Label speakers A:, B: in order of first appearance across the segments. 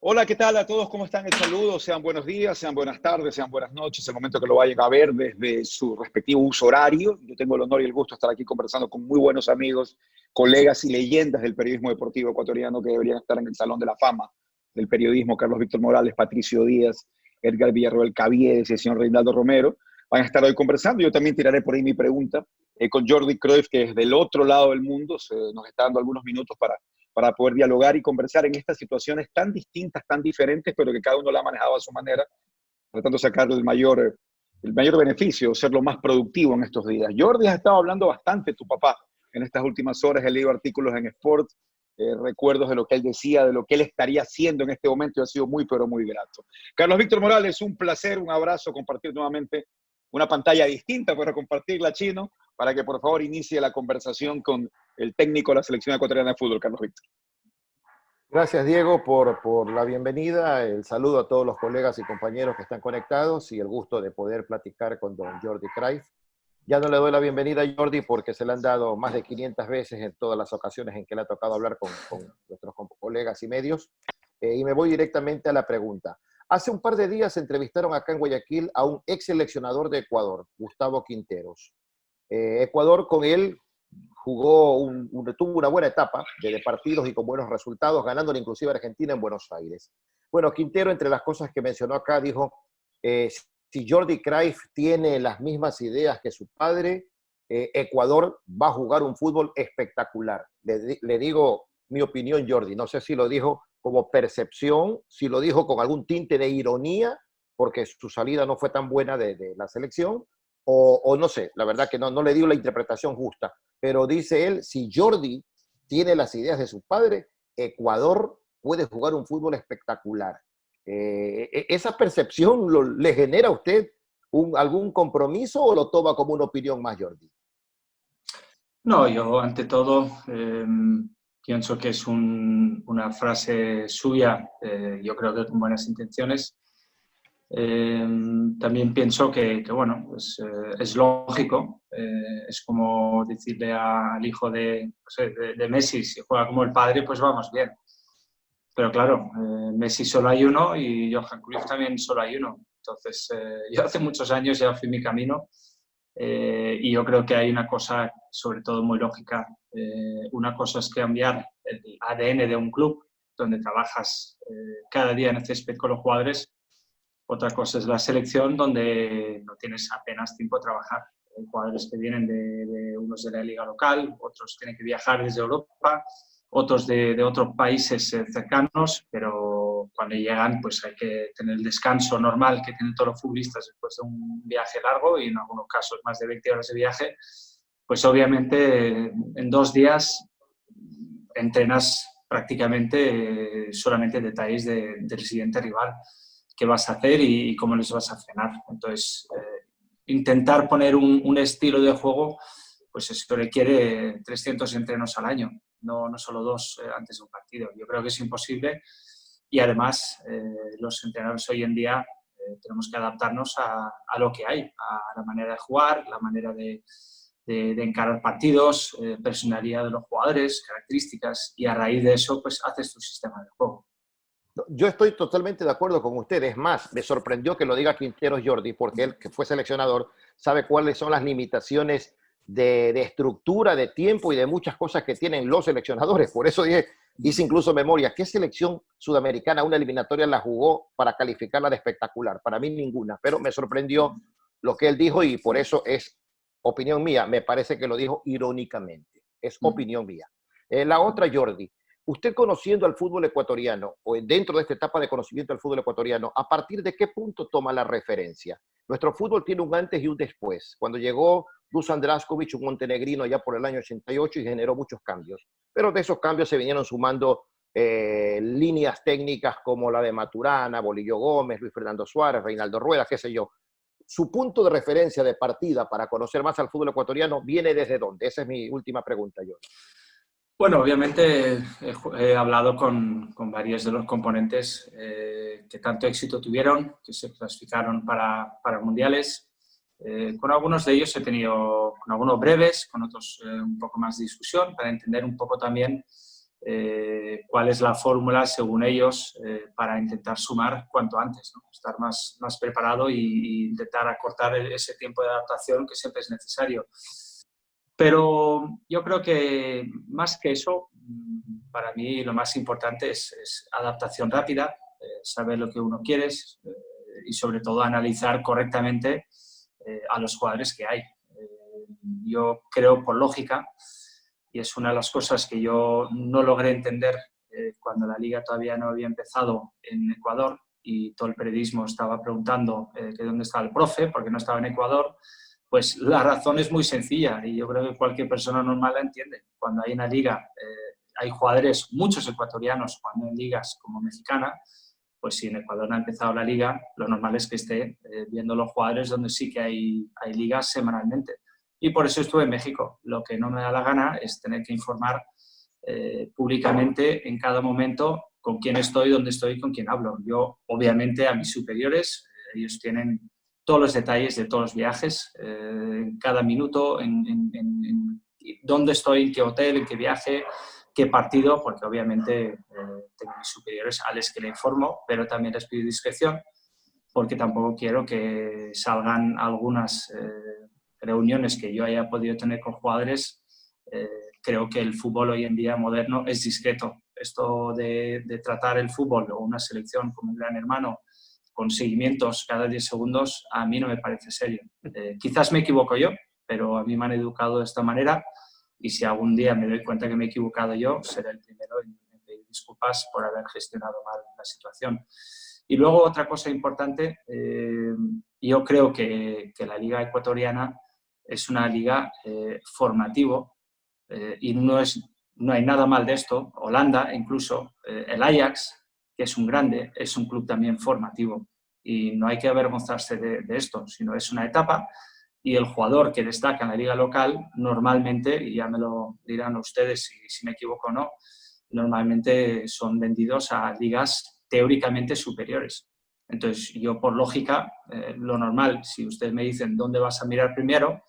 A: Hola, ¿qué tal a todos? ¿Cómo están? El saludo, sean buenos días, sean buenas tardes, sean buenas noches, el momento que lo vayan a ver desde su respectivo uso horario. Yo tengo el honor y el gusto de estar aquí conversando con muy buenos amigos, colegas y leyendas del periodismo deportivo ecuatoriano que deberían estar en el Salón de la Fama del periodismo: Carlos Víctor Morales, Patricio Díaz, Edgar Villarroel Caviedes y el señor Reinaldo Romero. Van a estar hoy conversando. Yo también tiraré por ahí mi pregunta con Jordi Cruyff, que es del otro lado del mundo. Nos está dando algunos minutos para poder dialogar y conversar en estas situaciones tan distintas, tan diferentes, pero que cada uno la ha manejado a su manera, tratando de sacar el mayor beneficio, ser lo más productivo en estos días. Jordi, has estado hablando bastante de tu papá en estas últimas horas. He leído artículos en Sport, recuerdos de lo que él decía, de lo que él estaría haciendo en este momento, y ha sido muy, pero muy grato. Carlos Víctor Morales, un placer, un abrazo, compartir nuevamente una pantalla distinta para compartirla, Chino, para que por favor inicie la conversación con el técnico de la selección ecuatoriana de fútbol, Carlos Víctor.
B: Gracias, Diego, por la bienvenida, el saludo a todos los colegas y compañeros que están conectados y el gusto de poder platicar con don Jordi Cruyff. Ya no le doy la bienvenida a Jordi porque se le han dado más de 500 veces en todas las ocasiones en que le ha tocado hablar con nuestros colegas y medios. Y me voy directamente a la pregunta. Hace un par de días entrevistaron acá en Guayaquil a un ex seleccionador de Ecuador, Gustavo Quinteros. Ecuador con él tuvo una buena etapa de partidos y con buenos resultados, ganándole inclusive a Argentina en Buenos Aires. Bueno, Quintero, entre las cosas que mencionó acá, dijo, si Jordi Cruyff tiene las mismas ideas que su padre, Ecuador va a jugar un fútbol espectacular. Le digo mi opinión, Jordi, no sé si lo dijo como percepción, si lo dijo con algún tinte de ironía, porque su salida no fue tan buena de la selección, o no sé, la verdad que no le dio la interpretación justa. Pero dice él, si Jordi tiene las ideas de su padre, Ecuador puede jugar un fútbol espectacular. ¿Esa percepción le genera a usted algún compromiso o lo toma como una opinión más, Jordi?
C: No, yo ante todo pienso que es una frase suya, yo creo que con buenas intenciones. También pienso que bueno, pues, es lógico, es como decirle al hijo de Messi, si juega como el padre, pues vamos bien. Pero claro, Messi solo hay uno y Johan Cruyff también solo hay uno. Entonces, yo hace muchos años ya fui mi camino y yo creo que hay una cosa, sobre todo muy lógica. Una cosa es cambiar el ADN de un club donde trabajas cada día en el césped con los jugadores. Otra cosa es la selección, donde no tienes apenas tiempo de trabajar. Hay jugadores que vienen de unos de la liga local, otros tienen que viajar desde Europa, otros de otros países cercanos, pero cuando llegan pues hay que tener el descanso normal que tienen todos los futbolistas después de un viaje largo y en algunos casos más de 20 horas de viaje. Pues obviamente en 2 días entrenas prácticamente solamente detalles del siguiente rival, qué vas a hacer y cómo les vas a frenar. Entonces, intentar poner un estilo de juego, pues eso requiere 300 entrenos al año, no solo 2 antes de un partido. Yo creo que es imposible y además los entrenadores hoy en día tenemos que adaptarnos a lo que hay, a la manera de jugar, la manera de encarar partidos, personalidad de los jugadores, características, y a raíz de eso pues haces tu sistema de juego.
B: Yo estoy totalmente de acuerdo con usted. Es más, me sorprendió que lo diga Quinteros, Jordi, porque él, que fue seleccionador, sabe cuáles son las limitaciones de estructura, de tiempo y de muchas cosas que tienen los seleccionadores. Por eso hice incluso memoria. ¿Qué selección sudamericana una eliminatoria la jugó para calificarla de espectacular? Para mí ninguna, pero me sorprendió lo que él dijo y por eso es opinión mía. Me parece que lo dijo irónicamente. Es opinión mía. La otra, Jordi. Usted conociendo al fútbol ecuatoriano, o dentro de esta etapa de conocimiento del fútbol ecuatoriano, ¿a partir de qué punto toma la referencia? Nuestro fútbol tiene un antes y un después. Cuando llegó Dusan Drašković, un montenegrino allá por el año 88, y generó muchos cambios. Pero de esos cambios se vinieron sumando líneas técnicas como la de Maturana, Bolillo Gómez, Luis Fernando Suárez, Reinaldo Rueda, qué sé yo. ¿Su punto de referencia de partida para conocer más al fútbol ecuatoriano viene desde dónde? Esa es mi última pregunta, yo.
C: Bueno, obviamente he hablado con varios de los componentes que tanto éxito tuvieron, que se clasificaron para mundiales. Con algunos de ellos he tenido, con algunos breves, con otros un poco más de discusión, para entender un poco también cuál es la fórmula, según ellos, para intentar sumar cuanto antes, ¿no? Estar más preparado y intentar acortar ese tiempo de adaptación que siempre es necesario. Pero yo creo que más que eso, para mí lo más importante es adaptación rápida, saber lo que uno quiere y sobre todo analizar correctamente a los jugadores que hay. Yo creo por lógica, y es una de las cosas que yo no logré entender cuando la liga todavía no había empezado en Ecuador y todo el periodismo estaba preguntando que dónde estaba el profe, porque no estaba en Ecuador. Pues la razón es muy sencilla y yo creo que cualquier persona normal la entiende. Cuando hay una liga, hay jugadores, muchos ecuatorianos, cuando en ligas como mexicana, pues si en Ecuador no ha empezado la liga, lo normal es que esté viendo los jugadores donde sí que hay ligas semanalmente. Y por eso estuve en México. Lo que no me da la gana es tener que informar públicamente en cada momento con quién estoy, dónde estoy, con quién hablo. Yo, obviamente, a mis superiores, ellos tienen todos los detalles de todos los viajes, cada minuto, en dónde estoy, en qué hotel, en qué viaje, qué partido, porque obviamente tengo mis superiores a los que le informo, pero también les pido discreción, porque tampoco quiero que salgan algunas reuniones que yo haya podido tener con jugadores. Creo que el fútbol hoy en día moderno es discreto. Esto de tratar el fútbol o una selección como un gran hermano con seguimientos cada 10 segundos, a mí no me parece serio. Quizás me equivoco yo, pero a mí me han educado de esta manera y si algún día me doy cuenta que me he equivocado yo, seré el primero en pedir disculpas por haber gestionado mal la situación. Y luego otra cosa importante, yo creo que la Liga Ecuatoriana es una liga formativo y no hay nada mal de esto. Holanda, incluso el Ajax, que es un grande, es un club también formativo y no hay que avergonzarse de esto, sino es una etapa y el jugador que destaca en la liga local normalmente, y ya me lo dirán ustedes si me equivoco o no, normalmente son vendidos a ligas teóricamente superiores. Entonces yo por lógica, lo normal, si ustedes me dicen dónde vas a mirar primero,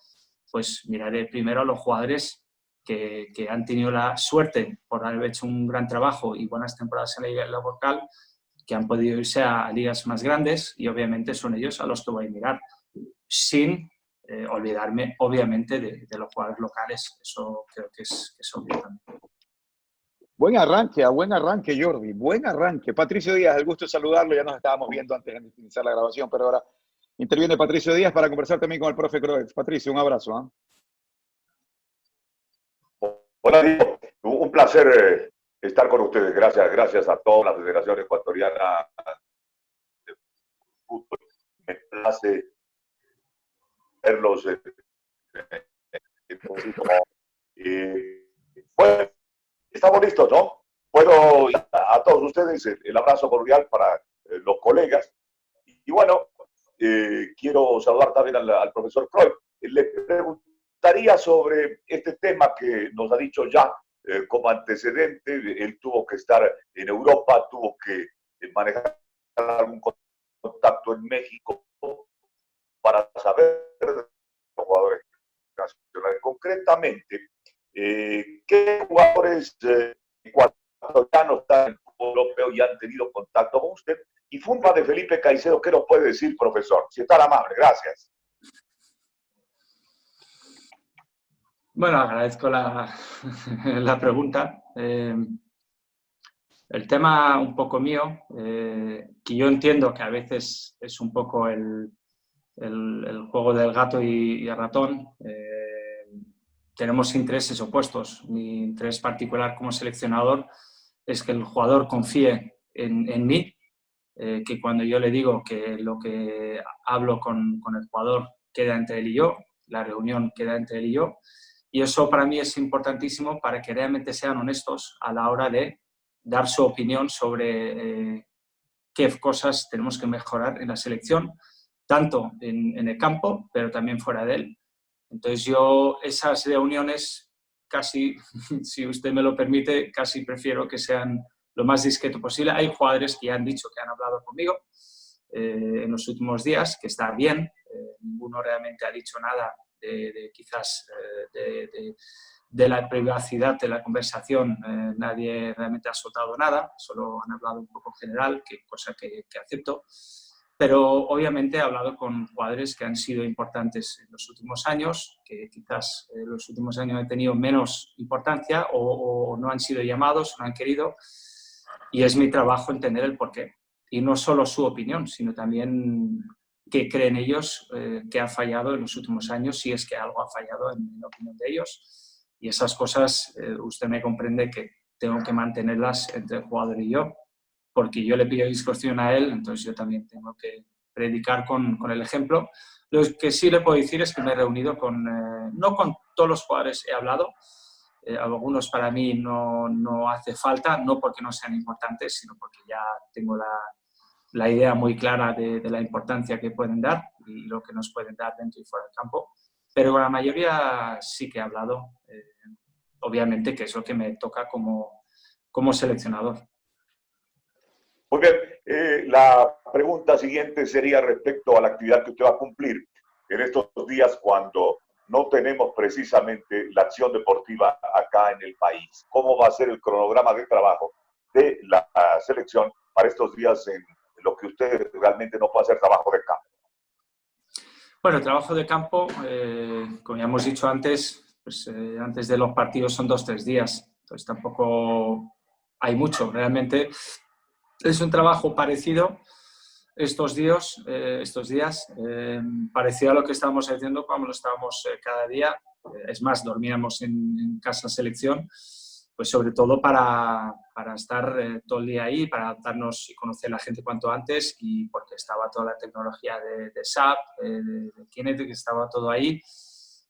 C: pues miraré primero a los jugadores que han tenido la suerte por haber hecho un gran trabajo y buenas temporadas en la liga local, que han podido irse a ligas más grandes y obviamente son ellos a los que voy a mirar, sin olvidarme obviamente de los jugadores locales. Eso creo que es obvio también.
A: Buen arranque, Jordi, buen arranque. Patricio Díaz, el gusto de saludarlo, ya nos estábamos viendo antes de iniciar la grabación, pero ahora interviene Patricio Díaz para conversar también con el profe Cruyff. Patricio, un abrazo.
D: Hola, Diego. Un placer estar con ustedes. Gracias a toda la Federación Ecuatoriana de Fútbol. Me place verlos. Bueno, estamos listos, ¿no? Puedo a todos ustedes el abrazo cordial para los colegas. Y bueno, quiero saludar también al profesor Cruyff. Le preguntaría sobre este tema que nos ha dicho ya como antecedente. Él tuvo que estar en Europa, tuvo que manejar algún contacto en México para saber de los jugadores nacionales. Concretamente, ¿qué jugadores ecuatorianos están en el fútbol europeo y han tenido contacto con usted? Y Fumba de Felipe Caicedo, ¿qué nos puede decir, profesor? Si está amable, gracias.
C: Bueno, agradezco la pregunta. El tema un poco mío, que yo entiendo que a veces es un poco el juego del gato y el ratón. Tenemos intereses opuestos. Mi interés particular como seleccionador es que el jugador confíe en mí, que cuando yo le digo que lo que hablo con el jugador queda entre él y yo, la reunión queda entre él y yo, y eso para mí es importantísimo para que realmente sean honestos a la hora de dar su opinión sobre qué cosas tenemos que mejorar en la selección, tanto en el campo, pero también fuera de él. Entonces yo esas reuniones casi, si usted me lo permite, casi prefiero que sean lo más discreto posible. Hay jugadores que ya han dicho que han hablado conmigo en los últimos días, que está bien. Ninguno realmente ha dicho nada de de la privacidad de la conversación, nadie realmente ha soltado nada, solo han hablado un poco en general, cosa que acepto. Pero obviamente he hablado con jugadores que han sido importantes en los últimos años, que quizás en los últimos años han tenido menos importancia o no han sido llamados, no han querido. Y es mi trabajo entender el porqué. Y no solo su opinión, sino también qué creen ellos que ha fallado en los últimos años, si es que algo ha fallado en la opinión de ellos. Y esas cosas, usted me comprende que tengo que mantenerlas entre el jugador y yo, porque yo le pido discusión a él, entonces yo también tengo que predicar con el ejemplo. Lo que sí le puedo decir es que me he reunido no con todos los jugadores he hablado, algunos para mí no hace falta, no porque no sean importantes, sino porque ya tengo la idea muy clara de la importancia que pueden dar y lo que nos pueden dar dentro y fuera del campo. Pero con la mayoría sí que he hablado, obviamente, que es lo que me toca como seleccionador.
D: Muy bien, la pregunta siguiente sería respecto a la actividad que usted va a cumplir en estos días cuando no tenemos precisamente la acción deportiva acá en el país. ¿Cómo va a ser el cronograma de trabajo de la selección para estos días en los que usted realmente no puede hacer trabajo de campo?
C: Bueno, el trabajo de campo, como ya hemos dicho antes, pues, antes de los partidos son 2-3 días, entonces tampoco hay mucho. Realmente es un trabajo parecido estos días, parecido a lo que estábamos haciendo cuando lo estábamos cada día. Es más, dormíamos en casa selección, pues sobre todo para estar todo el día ahí, para adaptarnos y conocer a la gente cuanto antes, y porque estaba toda la tecnología de SAP, de Kinetic, que estaba todo ahí,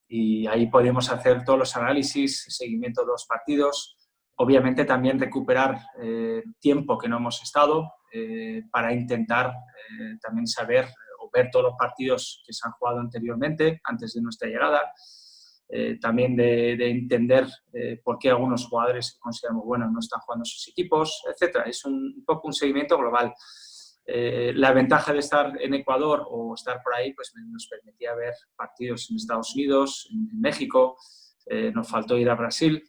C: y ahí podíamos hacer todos los análisis, seguimiento de los partidos. Obviamente también recuperar tiempo que no hemos estado para intentar también saber o ver todos los partidos que se han jugado anteriormente, antes de nuestra llegada. También de entender por qué algunos jugadores que consideramos buenos no están jugando en sus equipos, etc. Es un poco un seguimiento global. La ventaja de estar en Ecuador o estar por ahí pues nos permitía ver partidos en Estados Unidos, en México. Nos faltó ir a Brasil,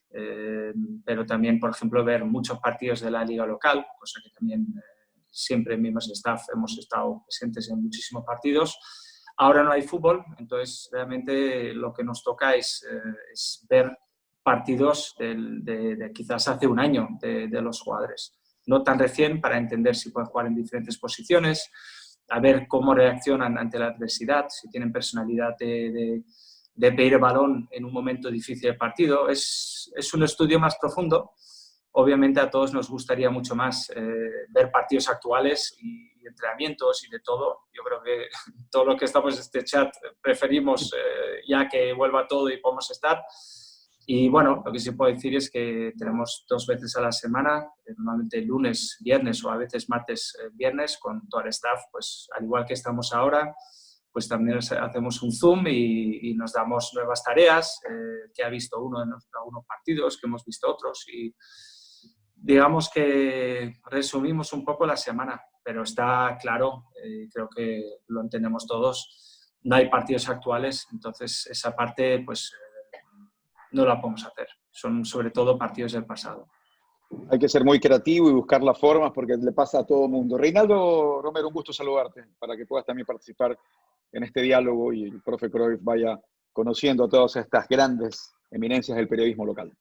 C: pero también, por ejemplo, ver muchos partidos de la liga local, cosa que también siempre mismos staff hemos estado presentes en muchísimos partidos. Ahora no hay fútbol, entonces realmente lo que nos toca es ver partidos de quizás hace un año de los jugadores, no tan recién, para entender si pueden jugar en diferentes posiciones, a ver cómo reaccionan ante la adversidad, si tienen personalidad de pedir el balón en un momento difícil del partido. Es un estudio más profundo. Obviamente a todos nos gustaría mucho más ver partidos actuales y entrenamientos y de todo. Yo creo que todos los que estamos en este chat preferimos ya que vuelva todo y podamos estar. Y bueno, lo que sí puedo decir es que tenemos 2 veces a la semana, normalmente lunes, viernes o a veces martes, viernes, con todo el staff, pues al igual que estamos ahora, pues también hacemos un Zoom y nos damos nuevas tareas, que ha visto uno de algunos partidos, que hemos visto otros, y digamos que resumimos un poco la semana, pero está claro, creo que lo entendemos todos, no hay partidos actuales, entonces esa parte pues no la podemos hacer, son sobre todo partidos del pasado.
A: Hay que ser muy creativo y buscar las formas porque le pasa a todo el mundo. Reinaldo Romero, un gusto saludarte para que puedas también participar en este diálogo y el profe Cruyff vaya conociendo a todas estas grandes eminencias del periodismo local.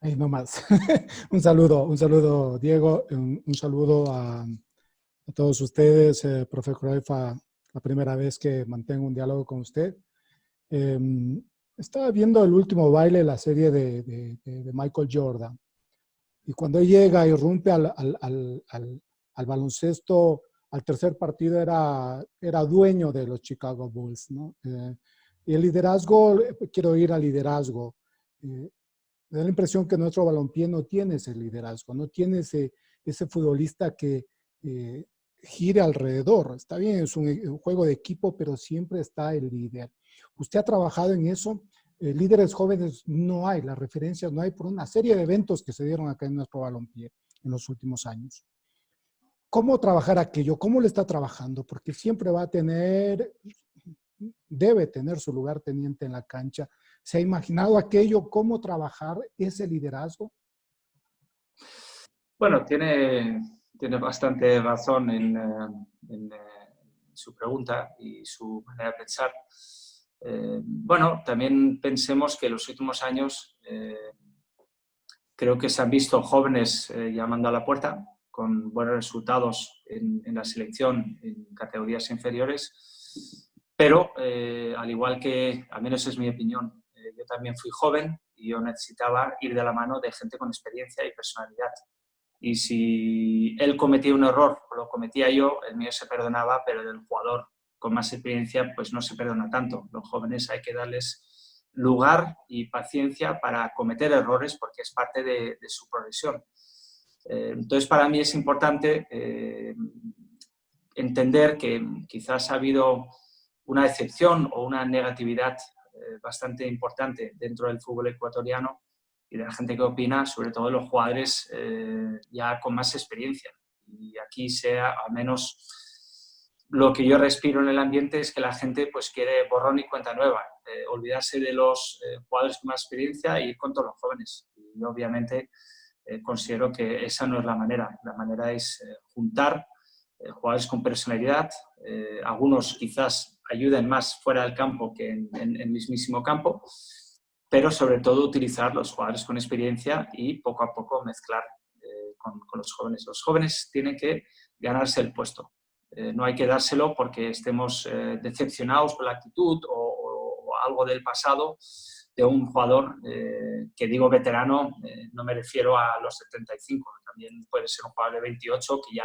E: Ahí nomás. Un saludo Diego, un saludo a todos ustedes, profe Cruyff, la primera vez que mantengo un diálogo con usted. Estaba viendo El último baile, la serie de Michael Jordan, y cuando él llega y irrumpe al baloncesto, al tercer partido era dueño de los Chicago Bulls, ¿no? Y el liderazgo, quiero ir al liderazgo. Me da la impresión que nuestro balompié no tiene ese liderazgo, no tiene ese futbolista que gire alrededor. Está bien, es un juego de equipo, pero siempre está el líder. ¿Usted ha trabajado en eso? Líderes jóvenes no hay, las referencias no hay por una serie de eventos que se dieron acá en nuestro balompié en los últimos años. ¿Cómo trabajar aquello? ¿Cómo le está trabajando? Porque siempre va a tener, debe tener su lugar teniente en la cancha, ¿Se ha imaginado aquello, cómo trabajar ese liderazgo?
C: Bueno, tiene bastante razón en su pregunta y su manera de pensar. Bueno, también pensemos que en los últimos años creo que se han visto jóvenes llamando a la puerta con buenos resultados en la selección en categorías inferiores, pero al igual que, al menos es mi opinión, yo también fui joven y yo necesitaba ir de la mano de gente con experiencia y personalidad. Y si él cometía un error o lo cometía yo, el mío se perdonaba, pero el del jugador con más experiencia pues no se perdona tanto. Los jóvenes hay que darles lugar y paciencia para cometer errores porque es parte de su progresión. Entonces, para mí es importante entender que quizás ha habido una excepción o una negatividad bastante importante dentro del fútbol ecuatoriano y de la gente que opina, sobre todo los jugadores ya con más experiencia. Y aquí sea, al menos lo que yo respiro en el ambiente es que la gente pues quiere borrón y cuenta nueva, olvidarse de los jugadores con más experiencia y ir con todos los jóvenes. Y obviamente considero que esa no es la manera. La manera es juntar jugadores con personalidad, algunos quizás ayuden más fuera del campo que en el mismísimo campo, pero sobre todo utilizar los jugadores con experiencia y poco a poco mezclar con los jóvenes. Los jóvenes tienen que ganarse el puesto. No hay que dárselo porque estemos decepcionados por la actitud o algo del pasado de un jugador que digo veterano, no me refiero a los 75, también puede ser un jugador de 28 que ya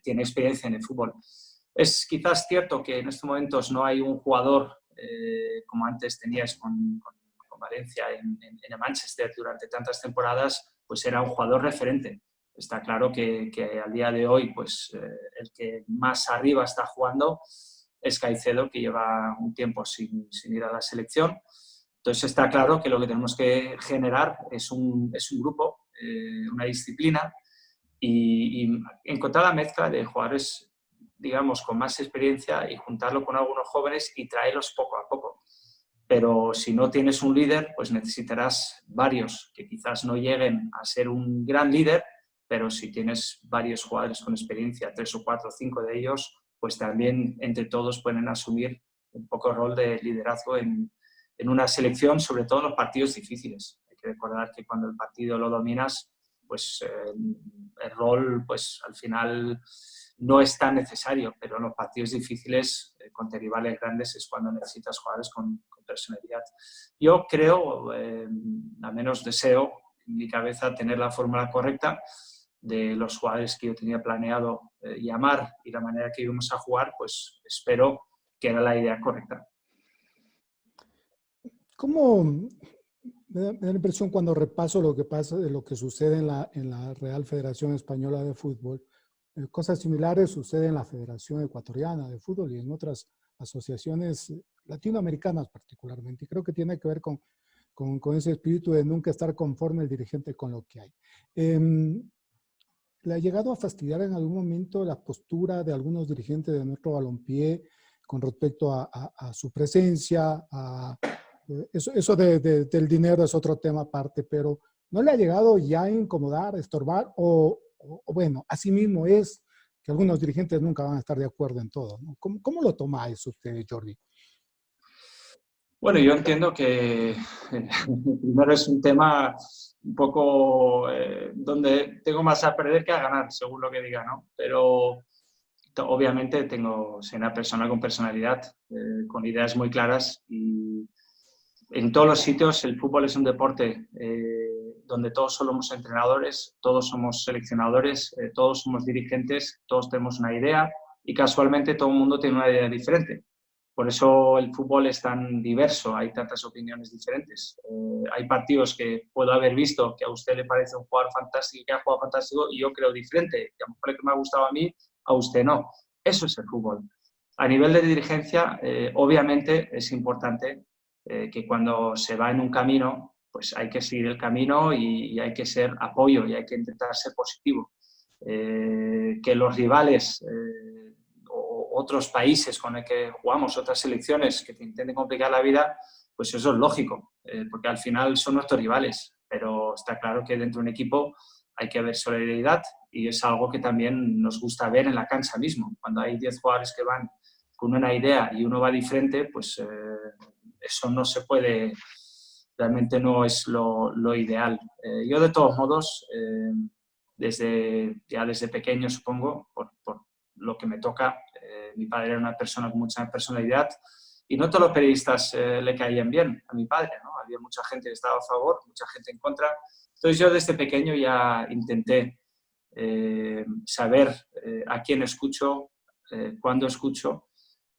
C: tiene experiencia en el fútbol. Es quizás cierto que en estos momentos no hay un jugador como antes tenías con Valencia en el Manchester durante tantas temporadas, pues era un jugador referente. Está claro que al día de hoy pues, el que más arriba está jugando es Caicedo, que lleva un tiempo sin ir a la selección. Entonces está claro que lo que tenemos que generar es un grupo, una disciplina y encontrar la mezcla de jugadores, digamos, con más experiencia y juntarlo con algunos jóvenes y traerlos poco a poco. Pero si no tienes un líder, pues necesitarás varios que quizás no lleguen a ser un gran líder, pero si tienes varios jugadores con experiencia, 3 o 4 o 5 de ellos, pues también entre todos pueden asumir un poco el rol de liderazgo en una selección, sobre todo en los partidos difíciles. Hay que recordar que cuando el partido lo dominas, pues el rol pues al final no es tan necesario, pero en los partidos difíciles contra rivales grandes es cuando necesitas jugadores con personalidad. Yo creo, al menos deseo en mi cabeza tener la fórmula correcta de los jugadores que yo tenía planeado llamar y la manera que íbamos a jugar, pues espero que era la idea correcta.
E: ¿Cómo me da la impresión cuando repaso lo que pasa, de lo que sucede en la Real Federación Española de Fútbol? Cosas similares suceden en la Federación Ecuatoriana de Fútbol y en otras asociaciones latinoamericanas particularmente. Y creo que tiene que ver con ese espíritu de nunca estar conforme el dirigente con lo que hay. ¿Le ha llegado a fastidiar en algún momento la postura de algunos dirigentes de nuestro balompié con respecto a su presencia? Eso del dinero es otro tema aparte, pero ¿no le ha llegado ya a incomodar, a estorbar? O bueno, así mismo es que algunos dirigentes nunca van a estar de acuerdo en todo, ¿no? ¿Cómo lo toma eso usted, Jordi?
C: Bueno, yo entiendo que primero es un tema un poco donde tengo más a perder que a ganar, según lo que diga, ¿no? Pero obviamente soy una persona con personalidad, con ideas muy claras y en todos los sitios el fútbol es un deporte donde todos somos entrenadores, todos somos seleccionadores, todos somos dirigentes, todos tenemos una idea y casualmente todo el mundo tiene una idea diferente. Por eso el fútbol es tan diverso, hay tantas opiniones diferentes. Hay partidos que puedo haber visto que a usted le parece un jugador fantástico, que ha jugado fantástico, y yo creo diferente. Que a lo mejor el que me ha gustado a mí, a usted no. Eso es el fútbol. A nivel de dirigencia, obviamente es importante que cuando se va en un camino, pues hay que seguir el camino y hay que ser apoyo y hay que intentar ser positivo. Que los rivales o otros países con los que jugamos, otras selecciones que te intenten complicar la vida, pues eso es lógico, porque al final son nuestros rivales, pero está claro que dentro de un equipo hay que haber solidaridad y es algo que también nos gusta ver en la cancha mismo. Cuando hay 10 jugadores que van con una idea y uno va diferente, pues eso no se puede, realmente no es lo ideal. Yo de todos modos, desde pequeño supongo, por lo que me toca, mi padre era una persona con mucha personalidad y no todos los periodistas le caían bien a mi padre, ¿no? Había mucha gente que estaba a favor, mucha gente en contra. Entonces yo desde pequeño ya intenté saber a quién escucho, cuándo escucho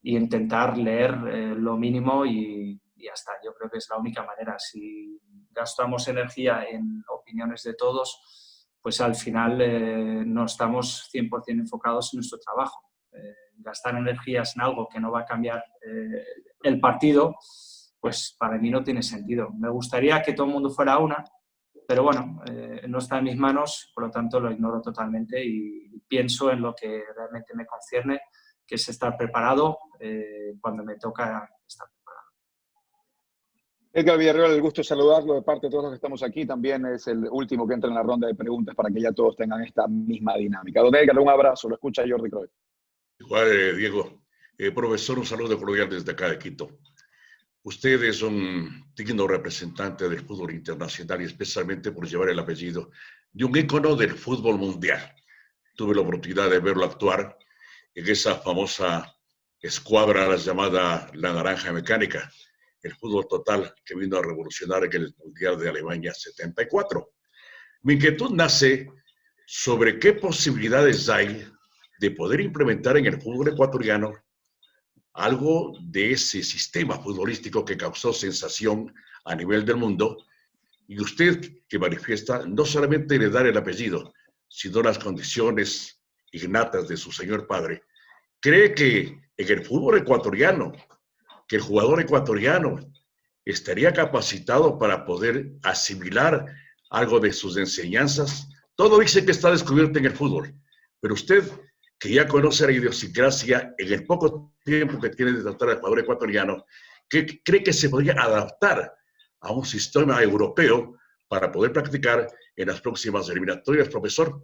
C: y intentar leer lo mínimo y ya está. Yo creo que es la única manera. Si gastamos energía en opiniones de todos, pues al final no estamos 100% enfocados en nuestro trabajo. Gastar energías en algo que no va a cambiar el partido, pues para mí no tiene sentido. Me gustaría que todo el mundo fuera una, pero bueno, no está en mis manos, por lo tanto lo ignoro totalmente y pienso en lo que realmente me concierne, que es estar preparado cuando me toca estar preparado.
A: Edgar Villarreal, el gusto de saludarlo de parte de todos los que estamos aquí. También es el último que entra en la ronda de preguntas para que ya todos tengan esta misma dinámica. Don Edgar, un abrazo. Lo escucha Jordi Cruyff.
F: Igual, Diego. Profesor, un saludo cordial desde acá de Quito. Usted es un digno representante del fútbol internacional y especialmente por llevar el apellido de un ícono del fútbol mundial. Tuve la oportunidad de verlo actuar en esa famosa escuadra llamada La Naranja Mecánica, el fútbol total que vino a revolucionar en el Mundial de Alemania 74. Mi inquietud nace sobre qué posibilidades hay de poder implementar en el fútbol ecuatoriano algo de ese sistema futbolístico que causó sensación a nivel del mundo, y usted que manifiesta no solamente heredar el apellido, sino las condiciones innatas de su señor padre, ¿cree que en el fútbol ecuatoriano, que el jugador ecuatoriano estaría capacitado para poder asimilar algo de sus enseñanzas? Todo dice que está descubierto en el fútbol, pero usted, que ya conoce la idiosincrasia en el poco tiempo que tiene de tratar al jugador ecuatoriano, ¿qué cree que se podría adaptar a un sistema europeo para poder practicar en las próximas eliminatorias, profesor?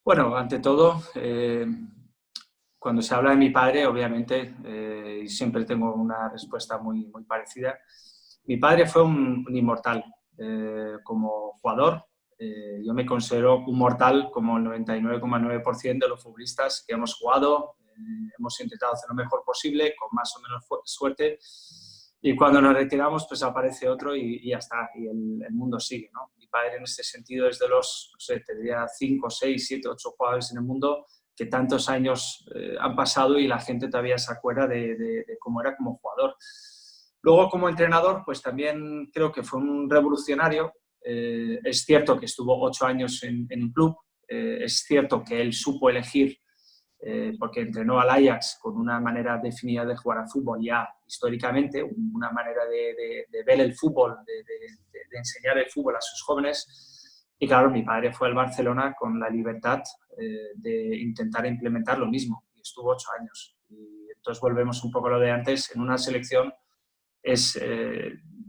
C: Bueno, ante todo, cuando se habla de mi padre, obviamente, y siempre tengo una respuesta muy parecida, mi padre fue un inmortal como jugador. Yo me considero un mortal como el 99,9% de los futbolistas que hemos jugado. Hemos intentado hacer lo mejor posible, con más o menos suerte. Y cuando nos retiramos, pues aparece otro y ya está. Y el mundo sigue, ¿no? Mi padre en este sentido es de los, no sé, tendría 5, 6, 7, 8 jugadores en el mundo que tantos años han pasado y la gente todavía se acuerda de cómo era como jugador. Luego, como entrenador, pues también creo que fue un revolucionario. Es cierto que estuvo 8 años en un club, es cierto que él supo elegir, porque entrenó al Ajax con una manera definida de jugar al fútbol ya históricamente, una manera de ver el fútbol, de enseñar el fútbol a sus jóvenes. Y claro, mi padre fue al Barcelona con la libertad de intentar implementar lo mismo y estuvo 8 años. Y entonces volvemos un poco a lo de antes, en una selección es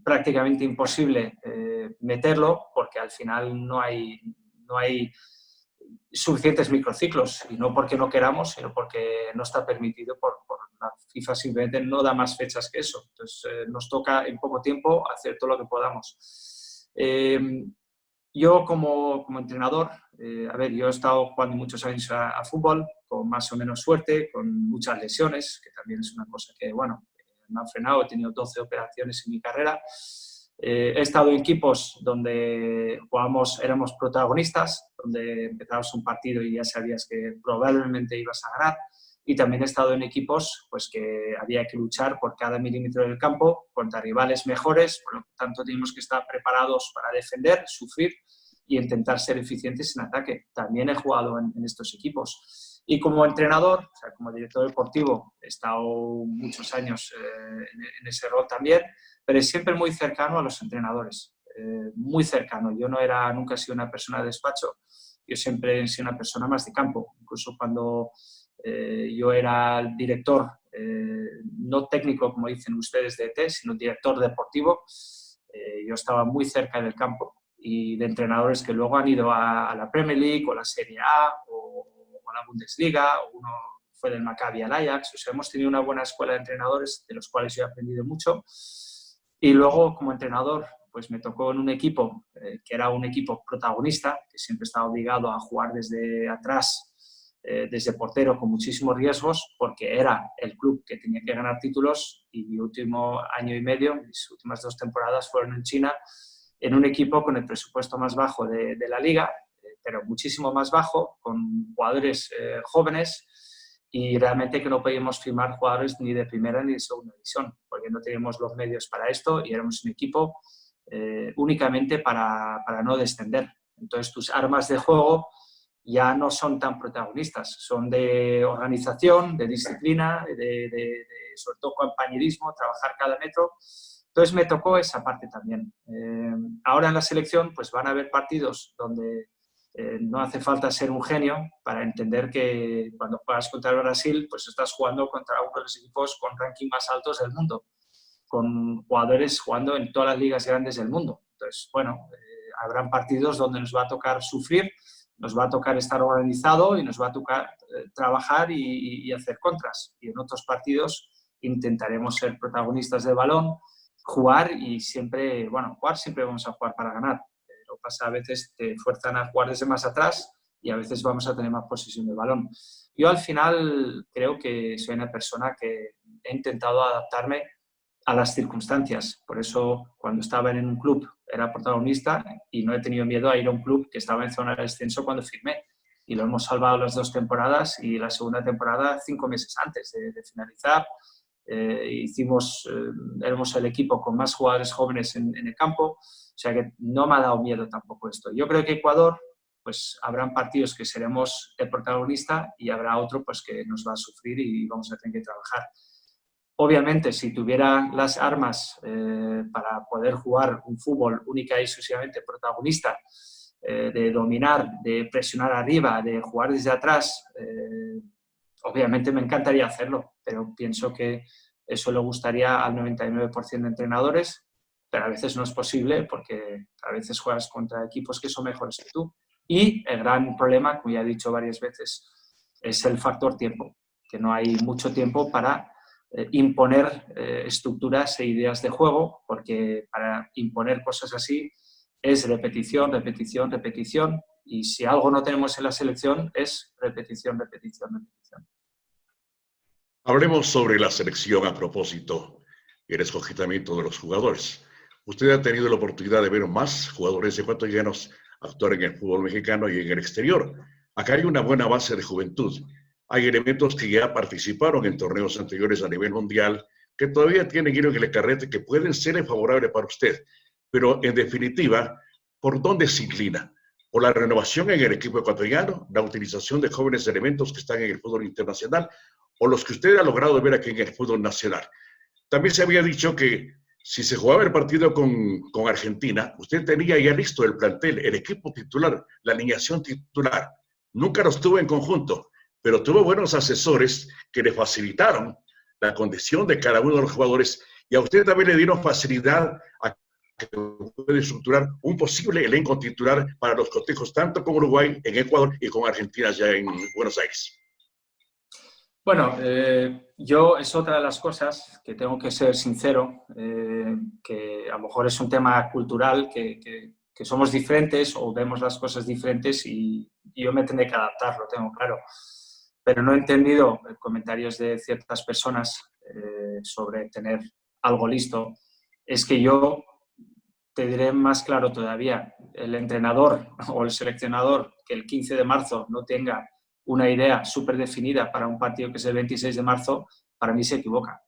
C: prácticamente imposible meterlo porque al final no hay suficientes microciclos, y no porque no queramos, sino porque no está permitido por la FIFA, simplemente no da más fechas que eso. Entonces nos toca en poco tiempo hacer todo lo que podamos. Yo como entrenador, yo he estado jugando muchos años a fútbol, con más o menos suerte, con muchas lesiones, que también es una cosa que, bueno, me han frenado. He tenido 12 operaciones en mi carrera. He estado en equipos donde éramos protagonistas, donde empezabas un partido y ya sabías que probablemente ibas a ganar. Y también he estado en equipos pues, que había que luchar por cada milímetro del campo contra rivales mejores, por lo tanto teníamos que estar preparados para defender, sufrir y intentar ser eficientes en ataque. También he jugado en estos equipos. Y como entrenador, o sea, como director deportivo, he estado muchos años en ese rol también, pero siempre muy cercano a los entrenadores, muy cercano. Yo nunca he sido una persona de despacho, yo siempre he sido una persona más de campo. Incluso cuando yo era el director no técnico, como dicen ustedes, de ET, sino director deportivo. Yo estaba muy cerca del campo y de entrenadores que luego han ido a la Premier League o la Serie A o a la Bundesliga, o uno fue del Maccabi al Ajax. O sea, hemos tenido una buena escuela de entrenadores de los cuales yo he aprendido mucho. Y luego, como entrenador, pues me tocó en un equipo que era un equipo protagonista, que siempre estaba obligado a jugar desde atrás, desde portero, con muchísimos riesgos, porque era el club que tenía que ganar títulos. Y mi último año y medio, mis últimas 2 temporadas fueron en China, en un equipo con el presupuesto más bajo de la liga, pero muchísimo más bajo, con jugadores jóvenes, y realmente que no podíamos firmar jugadores ni de primera ni de segunda división, porque no teníamos los medios para esto y éramos un equipo únicamente para no descender. Entonces tus armas de juego ya no son tan protagonistas, son de organización, de disciplina, sobre todo compañerismo, trabajar cada metro. Entonces me tocó esa parte también. Ahora en la selección pues van a haber partidos donde no hace falta ser un genio para entender que cuando juegas contra el Brasil pues estás jugando contra uno de los equipos con ranking más altos del mundo, con jugadores jugando en todas las ligas grandes del mundo. Entonces, bueno, habrán partidos donde nos va a tocar sufrir, nos va a tocar estar organizado y nos va a tocar trabajar y hacer contras. Y en otros partidos intentaremos ser protagonistas del balón, jugar y siempre, bueno, jugar siempre vamos a jugar para ganar. Lo que pasa, a veces te fuerzan a jugar desde más atrás y a veces vamos a tener más posesión de balón. Yo al final creo que soy una persona que he intentado adaptarme a las circunstancias. Por eso, cuando estaba en un club era protagonista y no he tenido miedo a ir a un club que estaba en zona de descenso cuando firmé. Y lo hemos salvado las 2 temporadas y la segunda temporada 5 meses antes de finalizar. Éramos el equipo con más jugadores jóvenes en el campo. O sea que no me ha dado miedo tampoco esto. Yo creo que Ecuador, pues habrán partidos que seremos el protagonista y habrá otro pues que nos va a sufrir y vamos a tener que trabajar. Obviamente, si tuviera las armas para poder jugar un fútbol única y exclusivamente protagonista, de dominar, de presionar arriba, de jugar desde atrás, obviamente me encantaría hacerlo, pero pienso que eso le gustaría al 99% de entrenadores, pero a veces no es posible porque a veces juegas contra equipos que son mejores que tú. Y el gran problema, como ya he dicho varias veces, es el factor tiempo, que no hay mucho tiempo para imponer estructuras e ideas de juego, porque para imponer cosas así es repetición, repetición, repetición, y si algo no tenemos en la selección es repetición, repetición, repetición.
F: Hablemos sobre la selección a propósito, el escogimiento de los jugadores. Usted ha tenido la oportunidad de ver más jugadores ecuatorianos actuar en el fútbol mexicano y en el exterior. Acá hay una buena base de juventud. Hay elementos que ya participaron en torneos anteriores a nivel mundial, que todavía tienen hilo en el carrete, que pueden ser favorables para usted. Pero, en definitiva, ¿por dónde se inclina? ¿Por la renovación en el equipo ecuatoriano, la utilización de jóvenes elementos que están en el fútbol internacional, o los que usted ha logrado ver aquí en el fútbol nacional? También se había dicho que si se jugaba el partido con Argentina, usted tenía ya listo el plantel, el equipo titular, la alineación titular. Nunca los tuvo en conjunto, pero tuvo buenos asesores que le facilitaron la condición de cada uno de los jugadores, y a usted también le dieron facilidad a que puede estructurar un posible elenco titular para los cotejos tanto con Uruguay, en Ecuador y con Argentina ya en Buenos Aires.
C: Bueno, yo es otra de las cosas que tengo que ser sincero, que a lo mejor es un tema cultural, que somos diferentes o vemos las cosas diferentes y yo me tendré que adaptar, lo tengo claro. Pero no he entendido comentarios de ciertas personas sobre tener algo listo. Es que yo te diré más claro todavía, el entrenador o el seleccionador que el 15 de marzo no tenga una idea súper definida para un partido que es el 26 de marzo, para mí se equivoca.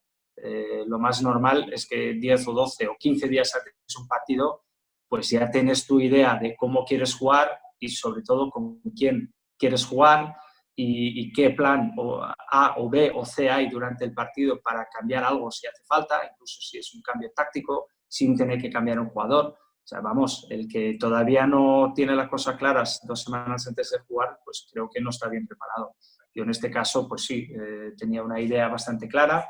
C: Lo más normal es que 10 o 12 o 15 días antes de un partido, pues ya tienes tu idea de cómo quieres jugar y sobre todo con quién quieres jugar y qué plan o A o B o C hay durante el partido para cambiar algo si hace falta, incluso si es un cambio táctico, sin tener que cambiar un jugador. O sea, vamos, el que todavía no tiene las cosas claras 2 semanas antes de jugar, pues creo que no está bien preparado. Yo en este caso, pues sí, tenía una idea bastante clara,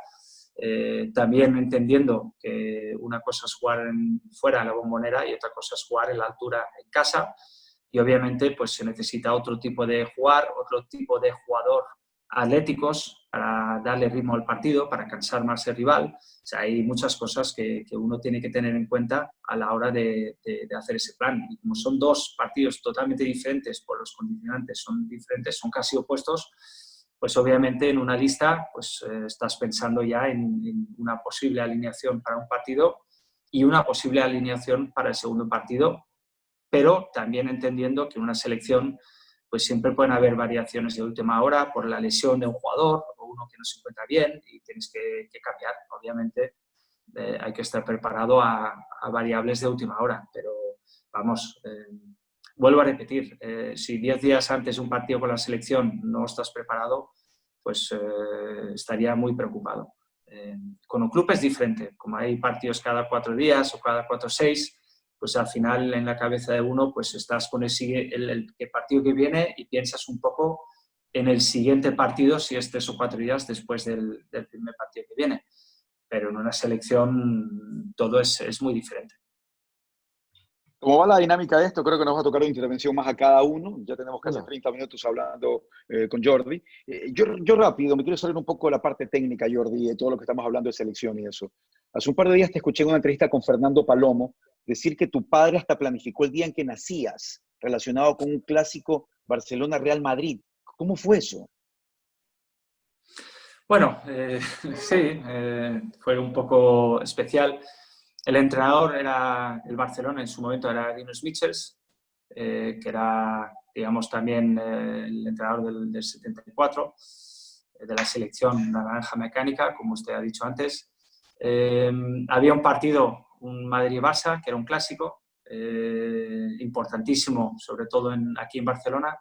C: también entendiendo que una cosa es jugar fuera en la Bombonera y otra cosa es jugar en la altura en casa, y obviamente pues se necesita otro tipo de jugar, otro tipo de jugador atléticos para darle ritmo al partido, para cansar más el rival. O sea, hay muchas cosas que uno tiene que tener en cuenta a la hora de hacer ese plan. Y como son 2 partidos totalmente diferentes, por los condicionantes son diferentes, son casi opuestos, pues obviamente en una lista pues, estás pensando ya en una posible alineación para un partido y una posible alineación para el segundo partido, pero también entendiendo que en una selección pues siempre pueden haber variaciones de última hora por la lesión de un jugador o uno que no se encuentra bien y tienes que cambiar. Obviamente hay que estar preparado a variables de última hora, pero vamos, vuelvo a repetir, si 10 días antes de un partido con la selección no estás preparado, pues estaría muy preocupado. Con un club es diferente, como hay partidos cada 4 días o cada 4 o 6, pues al final en la cabeza de uno pues estás con el partido que viene y piensas un poco en el siguiente partido, si es 3 o 4 días después del primer partido que viene. Pero en una selección todo es muy diferente.
A: ¿Cómo va la dinámica de esto? Creo que nos va a tocar una intervención más a cada uno. Ya tenemos casi
B: Bueno.
A: 30 minutos hablando con Jordi. Yo rápido, me quiero salir un poco de la parte técnica, Jordi, de todo lo que estamos hablando de selección y eso. Hace un par de días te escuché en una entrevista con Fernando Palomo decir que tu padre hasta planificó el día en que nacías, relacionado con un clásico Barcelona-Real Madrid. ¿Cómo fue eso?
C: Bueno, sí, fue un poco especial. El entrenador era el Barcelona, en su momento era Rinus Michels, que era, digamos, también el entrenador del 74, de la selección naranja mecánica, como usted ha dicho antes. Había un partido, un Madrid-Barça, que era un clásico, importantísimo, sobre todo aquí en Barcelona.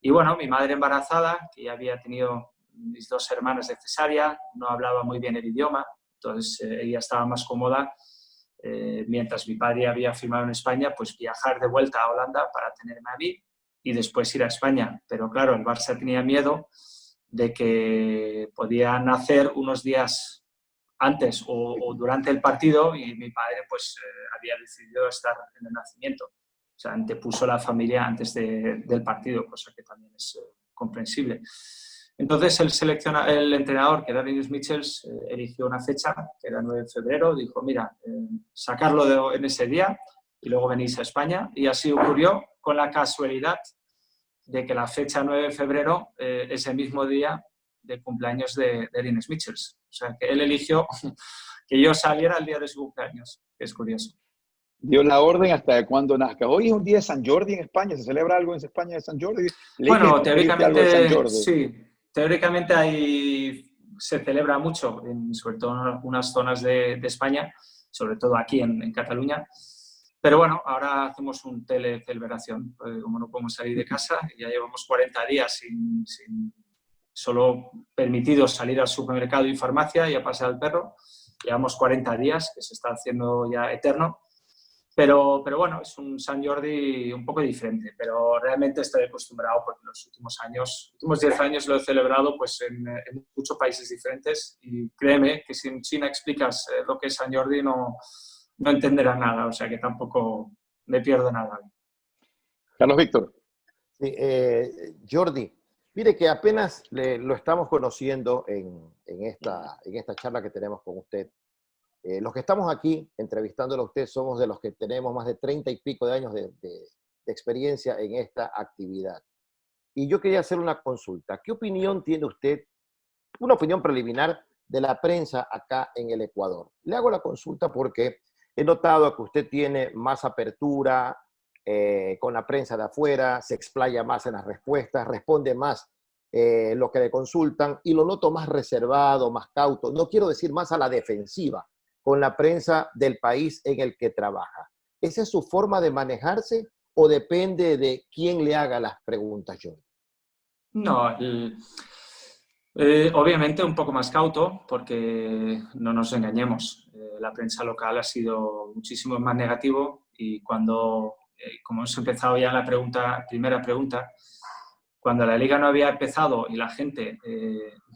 C: Y bueno, mi madre embarazada, que ya había tenido mis 2 hermanas de cesárea, no hablaba muy bien el idioma, entonces ella estaba más cómoda. Mientras mi padre había firmado en España, pues viajar de vuelta a Holanda para tenerme a mí y después ir a España. Pero claro, el Barça tenía miedo de que podía nacer unos días antes o durante el partido y mi padre pues había decidido estar en el nacimiento. O sea, antepuso la familia antes del partido, cosa que también es comprensible. Entonces el entrenador, que era Rinus Michels, eligió una fecha, que era 9 de febrero, dijo, mira, sacarlo en ese día y luego venís a España. Y así ocurrió, con la casualidad de que la fecha 9 de febrero es el mismo día del cumpleaños de Rinus Michels. O sea, que él eligió que yo saliera el día de su cumpleaños, que es curioso.
A: Dio la orden hasta de cuándo nazca. Hoy es un día de San Jordi en España. ¿Se celebra algo en España de San Jordi?
C: Bueno,
A: Algo de San
C: teóricamente
A: Jordi.
C: sí. Teóricamente se celebra mucho, sobre todo en unas zonas de España, sobre todo aquí en Cataluña. Pero bueno, ahora hacemos un telecelebración, como no podemos salir de casa, ya llevamos 40 días sin solo permitidos salir al supermercado y farmacia y a pasear al perro. Llevamos 40 días, que se está haciendo ya eterno. Pero bueno, es un San Jordi un poco diferente, pero realmente estoy acostumbrado porque en los últimos 10 años lo he celebrado pues, en muchos países diferentes y créeme que si en China explicas lo que es San Jordi no entenderán nada, o sea que tampoco me pierdo nada.
A: Carlos Víctor.
B: Sí, Jordi, mire que apenas lo estamos conociendo en esta charla que tenemos con usted. Los que estamos aquí entrevistándolo a usted somos de los que tenemos más de 30 y pico de años de experiencia en esta actividad. Y yo quería hacer una consulta. ¿Qué opinión tiene usted, una opinión preliminar de la prensa acá en el Ecuador? Le hago la consulta porque he notado que usted tiene más apertura con la prensa de afuera, se explaya más en las respuestas, responde más lo que le consultan y lo noto más reservado, más cauto, no quiero decir más a la defensiva, con la prensa del país en el que trabaja. ¿Esa es su forma de manejarse o depende de quién le haga las preguntas, Jordi?
C: No, obviamente un poco más cauto porque no nos engañemos. La prensa local ha sido muchísimo más negativo Y cuando, como hemos empezado ya en la primera pregunta, cuando la liga no había empezado y la gente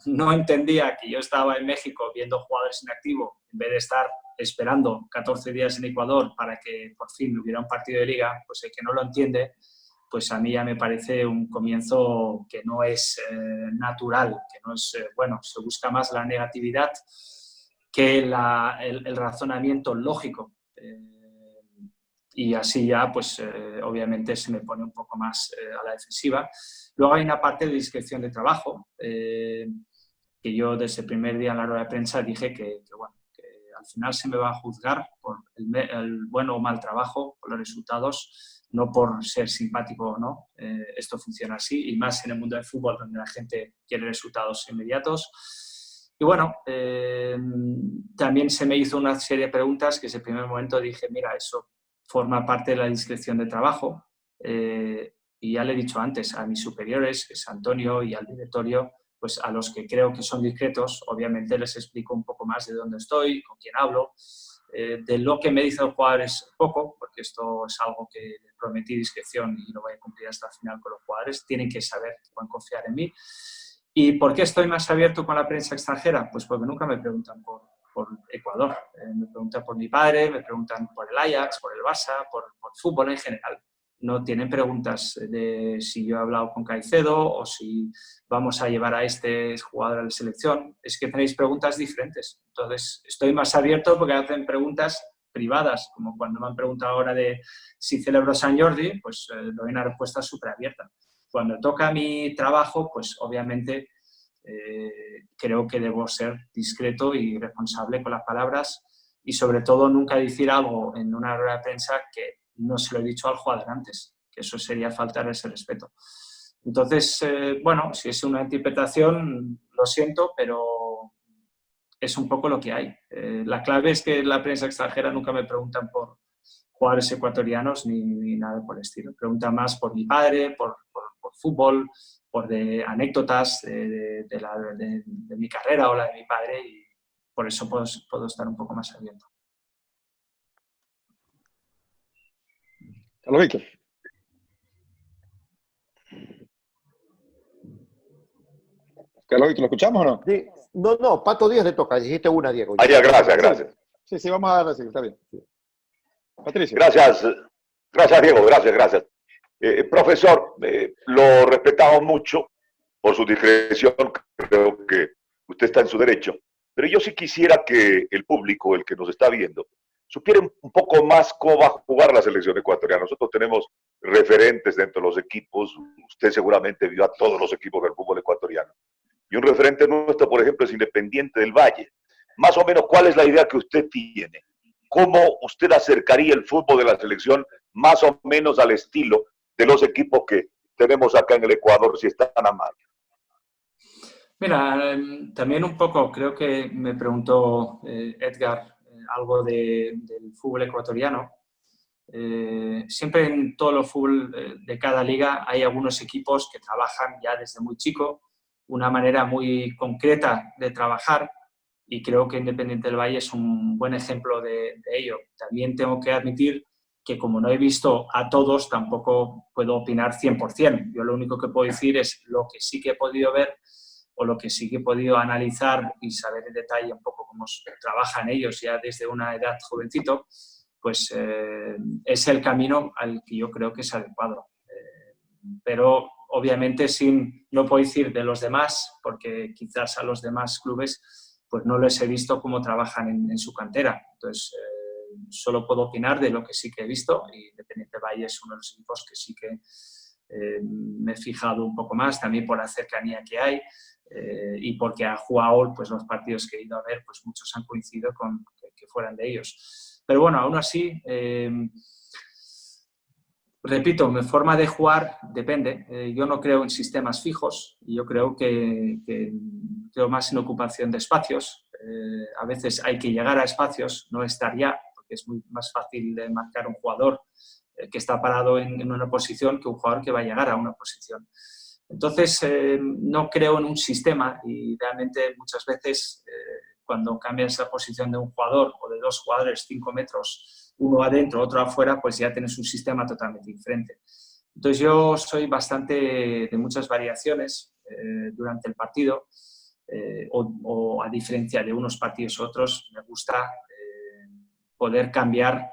C: no entendía que yo estaba en México viendo jugadores en activo, en vez de estar esperando 14 días en Ecuador para que por fin hubiera un partido de liga, pues el que no lo entiende, pues a mí ya me parece un comienzo que no es natural, que no es bueno. Se busca más la negatividad que el razonamiento lógico. Y así ya, pues obviamente se me pone un poco más a la defensiva. Luego hay una parte de discreción de trabajo, que yo desde el primer día en la rueda de prensa dije que al final se me va a juzgar por el bueno o mal trabajo, por los resultados, no por ser simpático o no. Esto funciona así, y más en el mundo del fútbol, donde la gente quiere resultados inmediatos. Y bueno, también se me hizo una serie de preguntas que desde el primer momento dije, mira, eso forma parte de la discreción de trabajo. Y ya le he dicho antes a mis superiores, que es Antonio, y al directorio, pues a los que creo que son discretos, obviamente les explico un poco más de dónde estoy, con quién hablo. De lo que me dicen los jugadores poco, porque esto es algo que prometí discreción y lo voy a cumplir hasta el final con los jugadores. Tienen que saber que pueden confiar en mí. ¿Y por qué estoy más abierto con la prensa extranjera? Pues porque nunca me preguntan por Ecuador. Me preguntan por mi padre, me preguntan por el Ajax, por el Barça, por fútbol en general. No tienen preguntas de si yo he hablado con Caicedo o si vamos a llevar a este jugador a la selección. Es que tenéis preguntas diferentes. Entonces, estoy más abierto porque hacen preguntas privadas, como cuando me han preguntado ahora de si celebro San Jordi, pues doy una respuesta súper abierta. Cuando toca mi trabajo, pues obviamente creo que debo ser discreto y responsable con las palabras, y sobre todo nunca decir algo en una rueda de prensa que no se lo he dicho al jugador antes, que eso sería faltar ese respeto. Entonces, bueno, si es una interpretación, lo siento, pero es un poco lo que hay. La clave es que la prensa extranjera nunca me preguntan por jugadores ecuatorianos ni nada por el estilo. Preguntan más por mi padre, por fútbol, por anécdotas de mi carrera o la de mi padre, y por eso puedo estar un poco más abierto.
A: Carlos Víctor. Carlos Víctor, ¿lo escuchamos o no?
B: Sí. No, Pato Díaz le toca. Dijiste una, Diego.
D: Ya, gracias.
A: Sí, vamos a darle, sí, está bien. Sí. Patricio.
D: Gracias, Diego, gracias. Profesor, lo respetamos mucho por su discreción, creo que usted está en su derecho, pero yo sí quisiera que el público, el que nos está viendo, supiera un poco más cómo va a jugar la selección ecuatoriana. Nosotros tenemos referentes dentro de los equipos, usted seguramente vio a todos los equipos del fútbol ecuatoriano, y un referente nuestro, por ejemplo, es Independiente del Valle. Más o menos, ¿cuál es la idea que usted tiene? ¿Cómo usted acercaría el fútbol de la selección más o menos al estilo de los equipos que tenemos acá en el Ecuador, si están a mano?
C: Mira, también un poco, creo que me preguntó Edgar algo del fútbol ecuatoriano. Siempre en todo el fútbol de cada liga hay algunos equipos que trabajan ya desde muy chico, una manera muy concreta de trabajar, y creo que Independiente del Valle es un buen ejemplo de ello. También tengo que admitir que como no he visto a todos, tampoco puedo opinar 100%. Yo lo único que puedo decir es lo que sí que he podido ver o lo que sí que he podido analizar y saber en detalle un poco cómo trabajan ellos ya desde una edad jovencito, pues es el camino al que yo creo que es adecuado. Pero obviamente no puedo decir de los demás, porque quizás a los demás clubes pues no les he visto cómo trabajan en su cantera. Entonces, solo puedo opinar de lo que sí que he visto, y Independiente Valle es uno de los equipos que sí que me he fijado un poco más, también por la cercanía que hay y porque ha jugado pues, los partidos que he ido a ver, pues muchos han coincidido con que fueran de ellos. Pero bueno, aún así, repito, mi forma de jugar depende. Yo no creo en sistemas fijos, yo creo que creo más en ocupación de espacios. A veces hay que llegar a espacios, no estar ya, porque es muy más fácil de marcar un jugador que está parado en una posición que un jugador que va a llegar a una posición. Entonces, no creo en un sistema, y realmente muchas veces cuando cambias la posición de un jugador o de dos jugadores 5 metros uno adentro, otro afuera, pues ya tienes un sistema totalmente diferente. Entonces yo soy bastante de muchas variaciones durante el partido, o a diferencia de unos partidos u otros, me gusta poder cambiar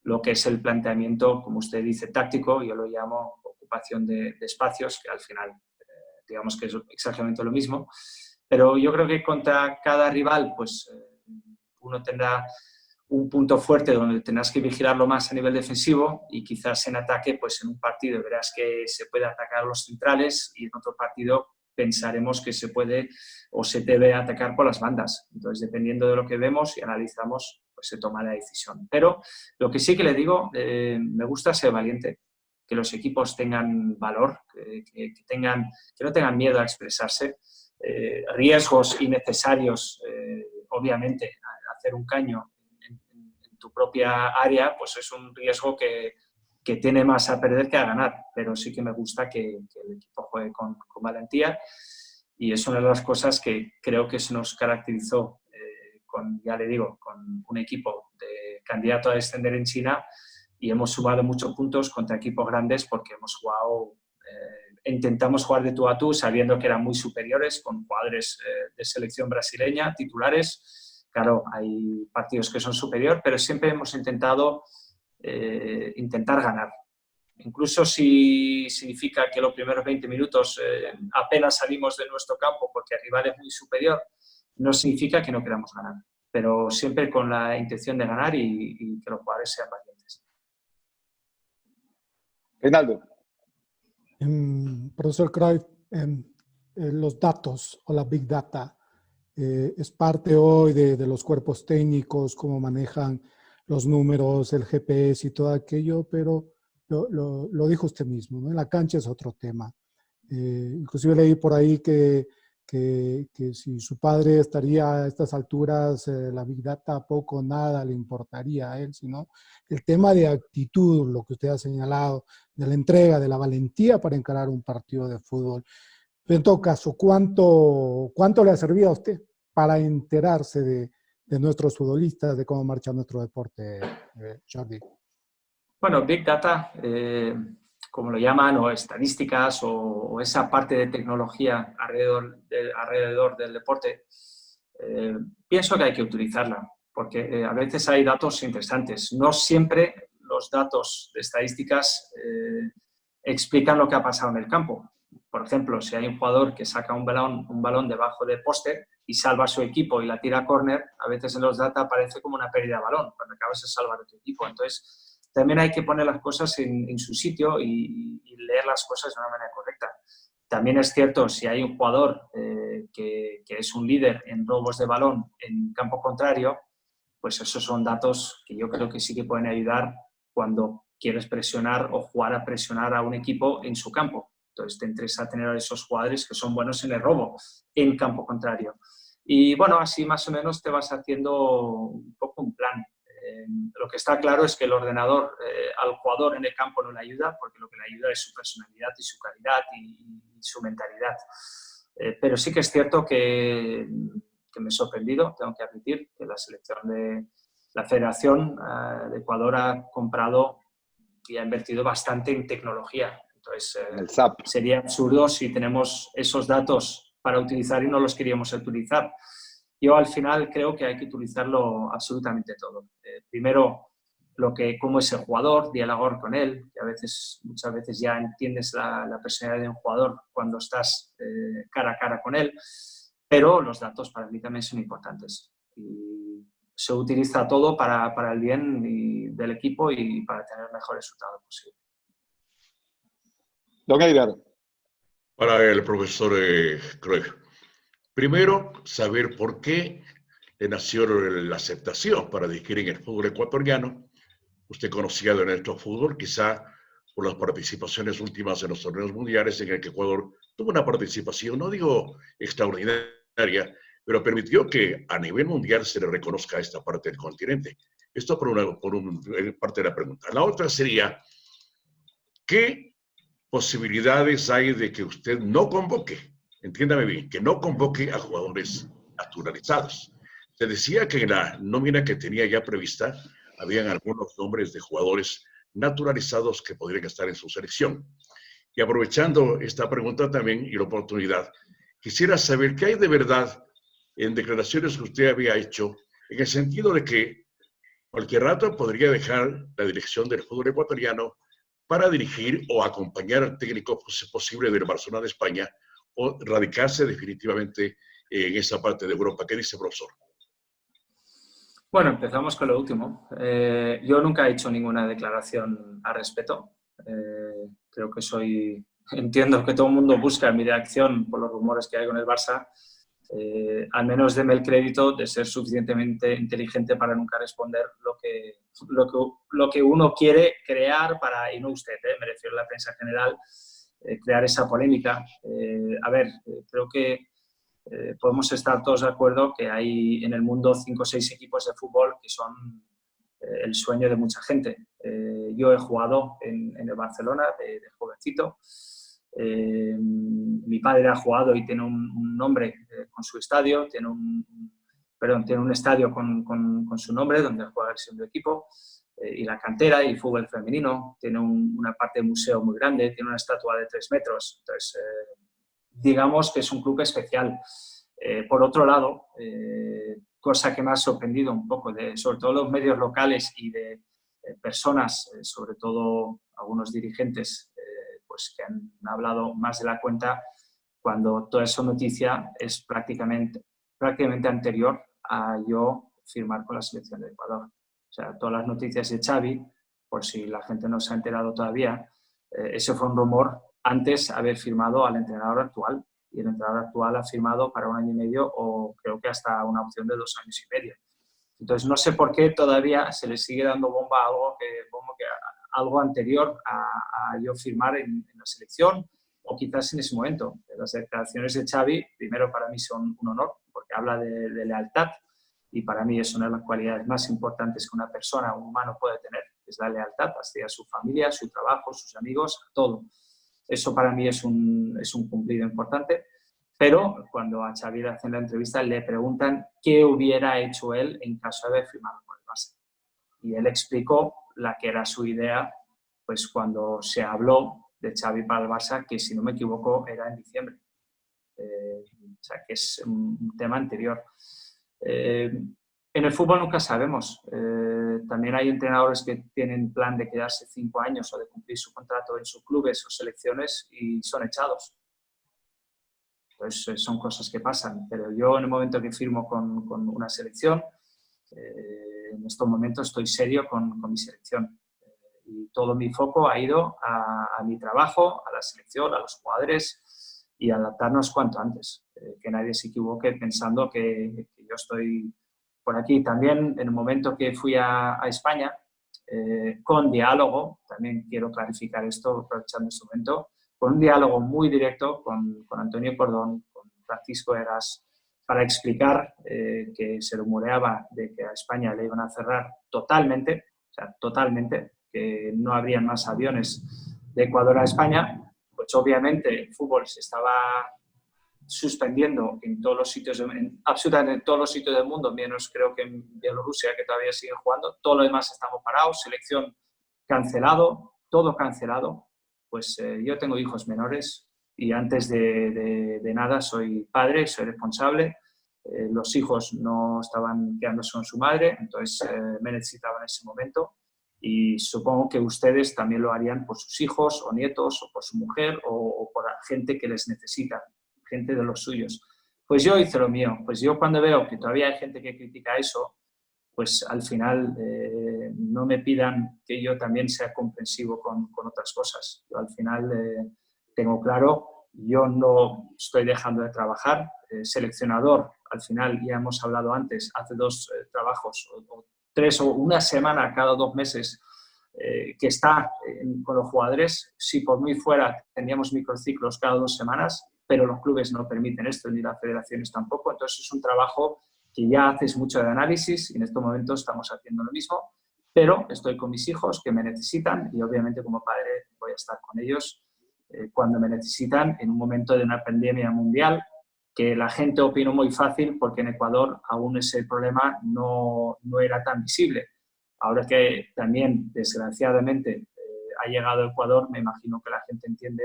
C: lo que es el planteamiento, como usted dice, táctico. Yo lo llamo ocupación de espacios, que al final digamos que es exactamente lo mismo, pero yo creo que contra cada rival pues uno tendrá un punto fuerte donde tendrás que vigilarlo más a nivel defensivo, y quizás en ataque, pues en un partido verás que se puede atacar a los centrales y en otro partido pensaremos que se puede o se debe atacar por las bandas. Entonces, dependiendo de lo que vemos y analizamos, pues se toma la decisión. Pero lo que sí que le digo, me gusta ser valiente, que los equipos tengan valor, que no tengan miedo a expresarse. Riesgos innecesarios, obviamente, hacer un caño en tu propia área, pues es un riesgo que tiene más a perder que a ganar, pero sí que me gusta que el equipo juegue con valentía, y es una de las cosas que creo que se nos caracterizó ya le digo, con un equipo de candidato a descender en China, y hemos sumado muchos puntos contra equipos grandes porque hemos jugado, intentamos jugar de tú a tú sabiendo que eran muy superiores, con jugadores de selección brasileña, titulares. Claro, hay partidos que son superior, pero siempre hemos intentado intentar ganar. Incluso si significa que los primeros 20 minutos apenas salimos de nuestro campo porque el rival es muy superior, no significa que no queramos ganar, pero siempre con la intención de ganar y que los jugadores sean valientes.
A: Reinaldo.
E: Profesor Cruyff, los datos o la Big Data es parte hoy de los cuerpos técnicos, cómo manejan los números, el GPS y todo aquello, pero lo dijo usted mismo, ¿no? En la cancha es otro tema. Inclusive leí por ahí que si su padre estaría a estas alturas, la Big Data poco o nada le importaría a él, sino el tema de actitud, lo que usted ha señalado, de la entrega, de la valentía para encarar un partido de fútbol. Pero en todo caso, ¿cuánto le ha servido a usted para enterarse de nuestros futbolistas, de cómo marcha nuestro deporte, Jordi?
C: Bueno, Big Data, como lo llaman, o estadísticas, o esa parte de tecnología alrededor del deporte, pienso que hay que utilizarla, porque a veces hay datos interesantes. No siempre los datos de estadísticas explican lo que ha pasado en el campo. Por ejemplo, si hay un jugador que saca un balón debajo del poste y salva a su equipo y la tira a córner, a veces en los data aparece como una pérdida de balón cuando acabas de salvar a tu equipo. Entonces, también hay que poner las cosas en su sitio y leer las cosas de una manera correcta. También es cierto, si hay un jugador que es un líder en robos de balón en campo contrario, pues esos son datos que yo creo que sí que pueden ayudar cuando quieres presionar o jugar a presionar a un equipo en su campo. Entonces te interesa tener a esos jugadores que son buenos en el robo en campo contrario. Y bueno, así más o menos te vas haciendo un poco un plan. Lo que está claro es que el ordenador al jugador en el campo no le ayuda, porque lo que le ayuda es su personalidad y su calidad y su mentalidad. Pero sí que es cierto que me he sorprendido, tengo que admitir, que la selección de la Federación de Ecuador ha comprado y ha invertido bastante en tecnología. Entonces, sería absurdo si tenemos esos datos para utilizar y no los queríamos utilizar. Yo al final creo que hay que utilizarlo absolutamente todo. Primero, cómo es el jugador, dialogar con él, que muchas veces ya entiendes la personalidad de un jugador cuando estás cara a cara con él, pero los datos para mí también son importantes. Y se utiliza todo para el bien del equipo y para tener el mejor resultado posible.
A: Don Eider.
F: Para el profesor Cruyff. Primero, saber por qué le nació la aceptación para dirigir en el fútbol ecuatoriano. Usted conocía de nuestro fútbol, quizá por las participaciones últimas en los torneos mundiales en el que Ecuador tuvo una participación, no digo extraordinaria, pero permitió que a nivel mundial se le reconozca a esta parte del continente. Esto por parte de la pregunta. La otra sería, ¿qué posibilidades hay de que usted no convoque? Entiéndame bien, que no convoque a jugadores naturalizados. Se decía que en la nómina que tenía ya prevista habían algunos nombres de jugadores naturalizados que podrían estar en su selección. Y aprovechando esta pregunta también y la oportunidad, quisiera saber qué hay de verdad en declaraciones que usted había hecho, en el sentido de que cualquier rato podría dejar la dirección del fútbol ecuatoriano para dirigir o acompañar al técnico posible del Barcelona de España o radicarse definitivamente en esa parte de Europa. ¿Qué dice, profesor?
C: Bueno, empezamos con lo último. Yo nunca he hecho ninguna declaración al respecto. Creo que entiendo que todo el mundo busca mi reacción por los rumores que hay con el Barça. Al menos deme el crédito de ser suficientemente inteligente para nunca responder lo que uno quiere crear y no usted, me refiero a la prensa general, crear esa polémica. Creo que podemos estar todos de acuerdo que hay en el mundo 5 o 6 equipos de fútbol que son el sueño de mucha gente. Yo he jugado en el Barcelona de jovencito. Mi padre ha jugado y tiene un nombre con su estadio, tiene un estadio con su nombre donde juega el segundo equipo, y la cantera y el fútbol femenino, tiene una parte de museo muy grande, tiene una estatua de 3 metros, entonces digamos que es un club especial. Por otro lado, cosa que me ha sorprendido un poco, sobre todo los medios locales y de personas, sobre todo algunos dirigentes, pues que han hablado más de la cuenta, cuando toda esa noticia es prácticamente anterior a yo firmar con la selección de Ecuador. O sea, todas las noticias de Xavi, por si la gente no se ha enterado todavía, ese fue un rumor antes de haber firmado al entrenador actual, y el entrenador actual ha firmado para 1 año y medio o creo que hasta una opción de 2 años y medio. Entonces, no sé por qué todavía se le sigue dando bomba a algo anterior a yo firmar en la selección, o quizás en ese momento. Las declaraciones de Xavi, primero para mí son un honor, porque habla de lealtad, y para mí es una de las cualidades más importantes que una persona, un humano puede tener, es la lealtad hacia su familia, su trabajo, sus amigos, todo. Eso para mí es un cumplido importante. Pero cuando a Xavi le hacen la entrevista le preguntan qué hubiera hecho él en caso de haber firmado con el Barça. Y él explicó la que era su idea, pues cuando se habló de Xavi para el Barça, que si no me equivoco era en diciembre. O sea, que es un tema anterior. En el fútbol nunca sabemos. También hay entrenadores que tienen plan de quedarse 5 años o de cumplir su contrato en sus clubes o selecciones y son echados. Pues son cosas que pasan, pero yo en el momento que firmo con una selección, en estos momentos estoy serio con mi selección. Y todo mi foco ha ido a mi trabajo, a la selección, a los jugadores y a adaptarnos cuanto antes. Que nadie se equivoque pensando que yo estoy por aquí. También en el momento que fui a España, con diálogo, también quiero clarificar esto aprovechando este momento, con un diálogo muy directo con Antonio Cordón, con Francisco Egas, para explicar que se rumoreaba de que a España le iban a cerrar totalmente, o sea, totalmente, que no habrían más aviones de Ecuador a España. Pues obviamente el fútbol se estaba suspendiendo en todos los sitios, absolutamente en todos los sitios del mundo, menos creo que en Bielorrusia, que todavía siguen jugando. Todo lo demás estamos parados, selección cancelado, todo cancelado. Pues yo tengo hijos menores y antes de nada soy padre, soy responsable. Los hijos no estaban quedándose con su madre, entonces me necesitaban en ese momento, y supongo que ustedes también lo harían por sus hijos o nietos o por su mujer o por la gente que les necesita, gente de los suyos. Pues yo hice lo mío. Pues yo cuando veo que todavía hay gente que critica eso, pues al final no me pidan que yo también sea comprensivo con otras cosas. Yo al final tengo claro, yo no estoy dejando de trabajar. Seleccionador, al final ya hemos hablado antes, hace 2 trabajos o 3 o una semana cada 2 meses que está con los jugadores. Si por mí fuera, tendríamos microciclos cada 2 semanas, pero los clubes no permiten esto, ni las federaciones tampoco. Entonces es un trabajo que ya haces mucho de análisis y en estos momentos estamos haciendo lo mismo, pero estoy con mis hijos que me necesitan y obviamente como padre voy a estar con ellos cuando me necesitan en un momento de una pandemia mundial que la gente opinó muy fácil porque en Ecuador aún ese problema no era tan visible. Ahora que también, desgraciadamente, ha llegado a Ecuador, me imagino que la gente entiende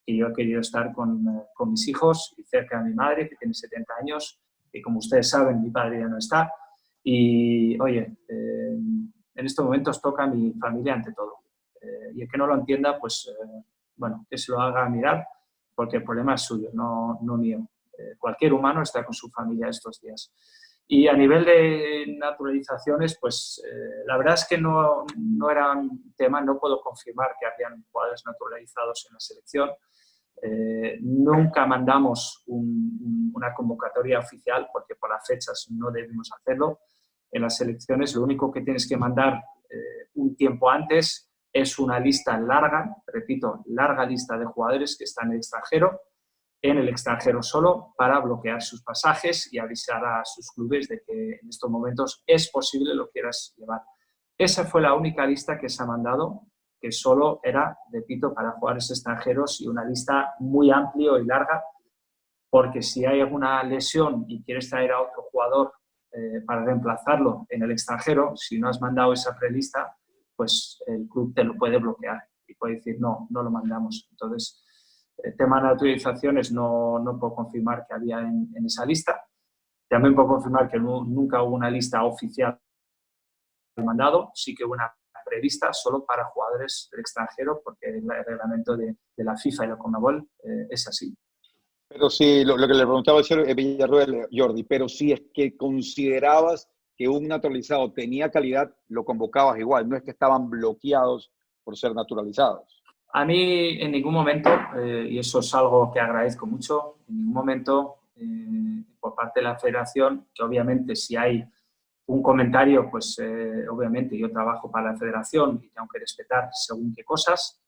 C: que yo he querido estar con mis hijos y cerca de mi madre, que tiene 70 años, y como ustedes saben, mi padre ya no está. Y, oye, en estos momentos toca a mi familia ante todo. Y el que no lo entienda, pues, bueno, que se lo haga mirar, porque el problema es suyo, no mío. Cualquier humano está con su familia estos días. Y a nivel de naturalizaciones, pues la verdad es que no era un tema, no puedo confirmar que habían jugadores naturalizados en la selección. Nunca mandamos una convocatoria oficial porque por las fechas no debemos hacerlo. En las selecciones lo único que tienes que mandar un tiempo antes es una lista larga, repito, larga lista de jugadores que están en el extranjero solo, para bloquear sus pasajes y avisar a sus clubes de que en estos momentos es posible lo quieras llevar. Esa fue la única lista que se ha mandado, que solo era, repito, para jugadores extranjeros, y una lista muy amplia y larga, porque si hay alguna lesión y quieres traer a otro jugador para reemplazarlo en el extranjero, si no has mandado esa prelista, pues el club te lo puede bloquear y puede decir no lo mandamos. Entonces, el tema de naturalizaciones no puedo confirmar que había en esa lista. También puedo confirmar que nunca hubo una lista oficial mandado, sí que hubo una prevista solo para jugadores del extranjero, porque el reglamento de la FIFA y la CONMEBOL es así.
A: Pero sí, lo que le preguntaba el señor Villarroel, Jordi, pero si es que considerabas que un naturalizado tenía calidad, lo convocabas igual, no es que estaban bloqueados por ser naturalizados.
C: A mí en ningún momento, y eso es algo que agradezco mucho, en ningún momento por parte de la federación, que obviamente si hay un comentario, pues obviamente yo trabajo para la federación y tengo que respetar según qué cosas,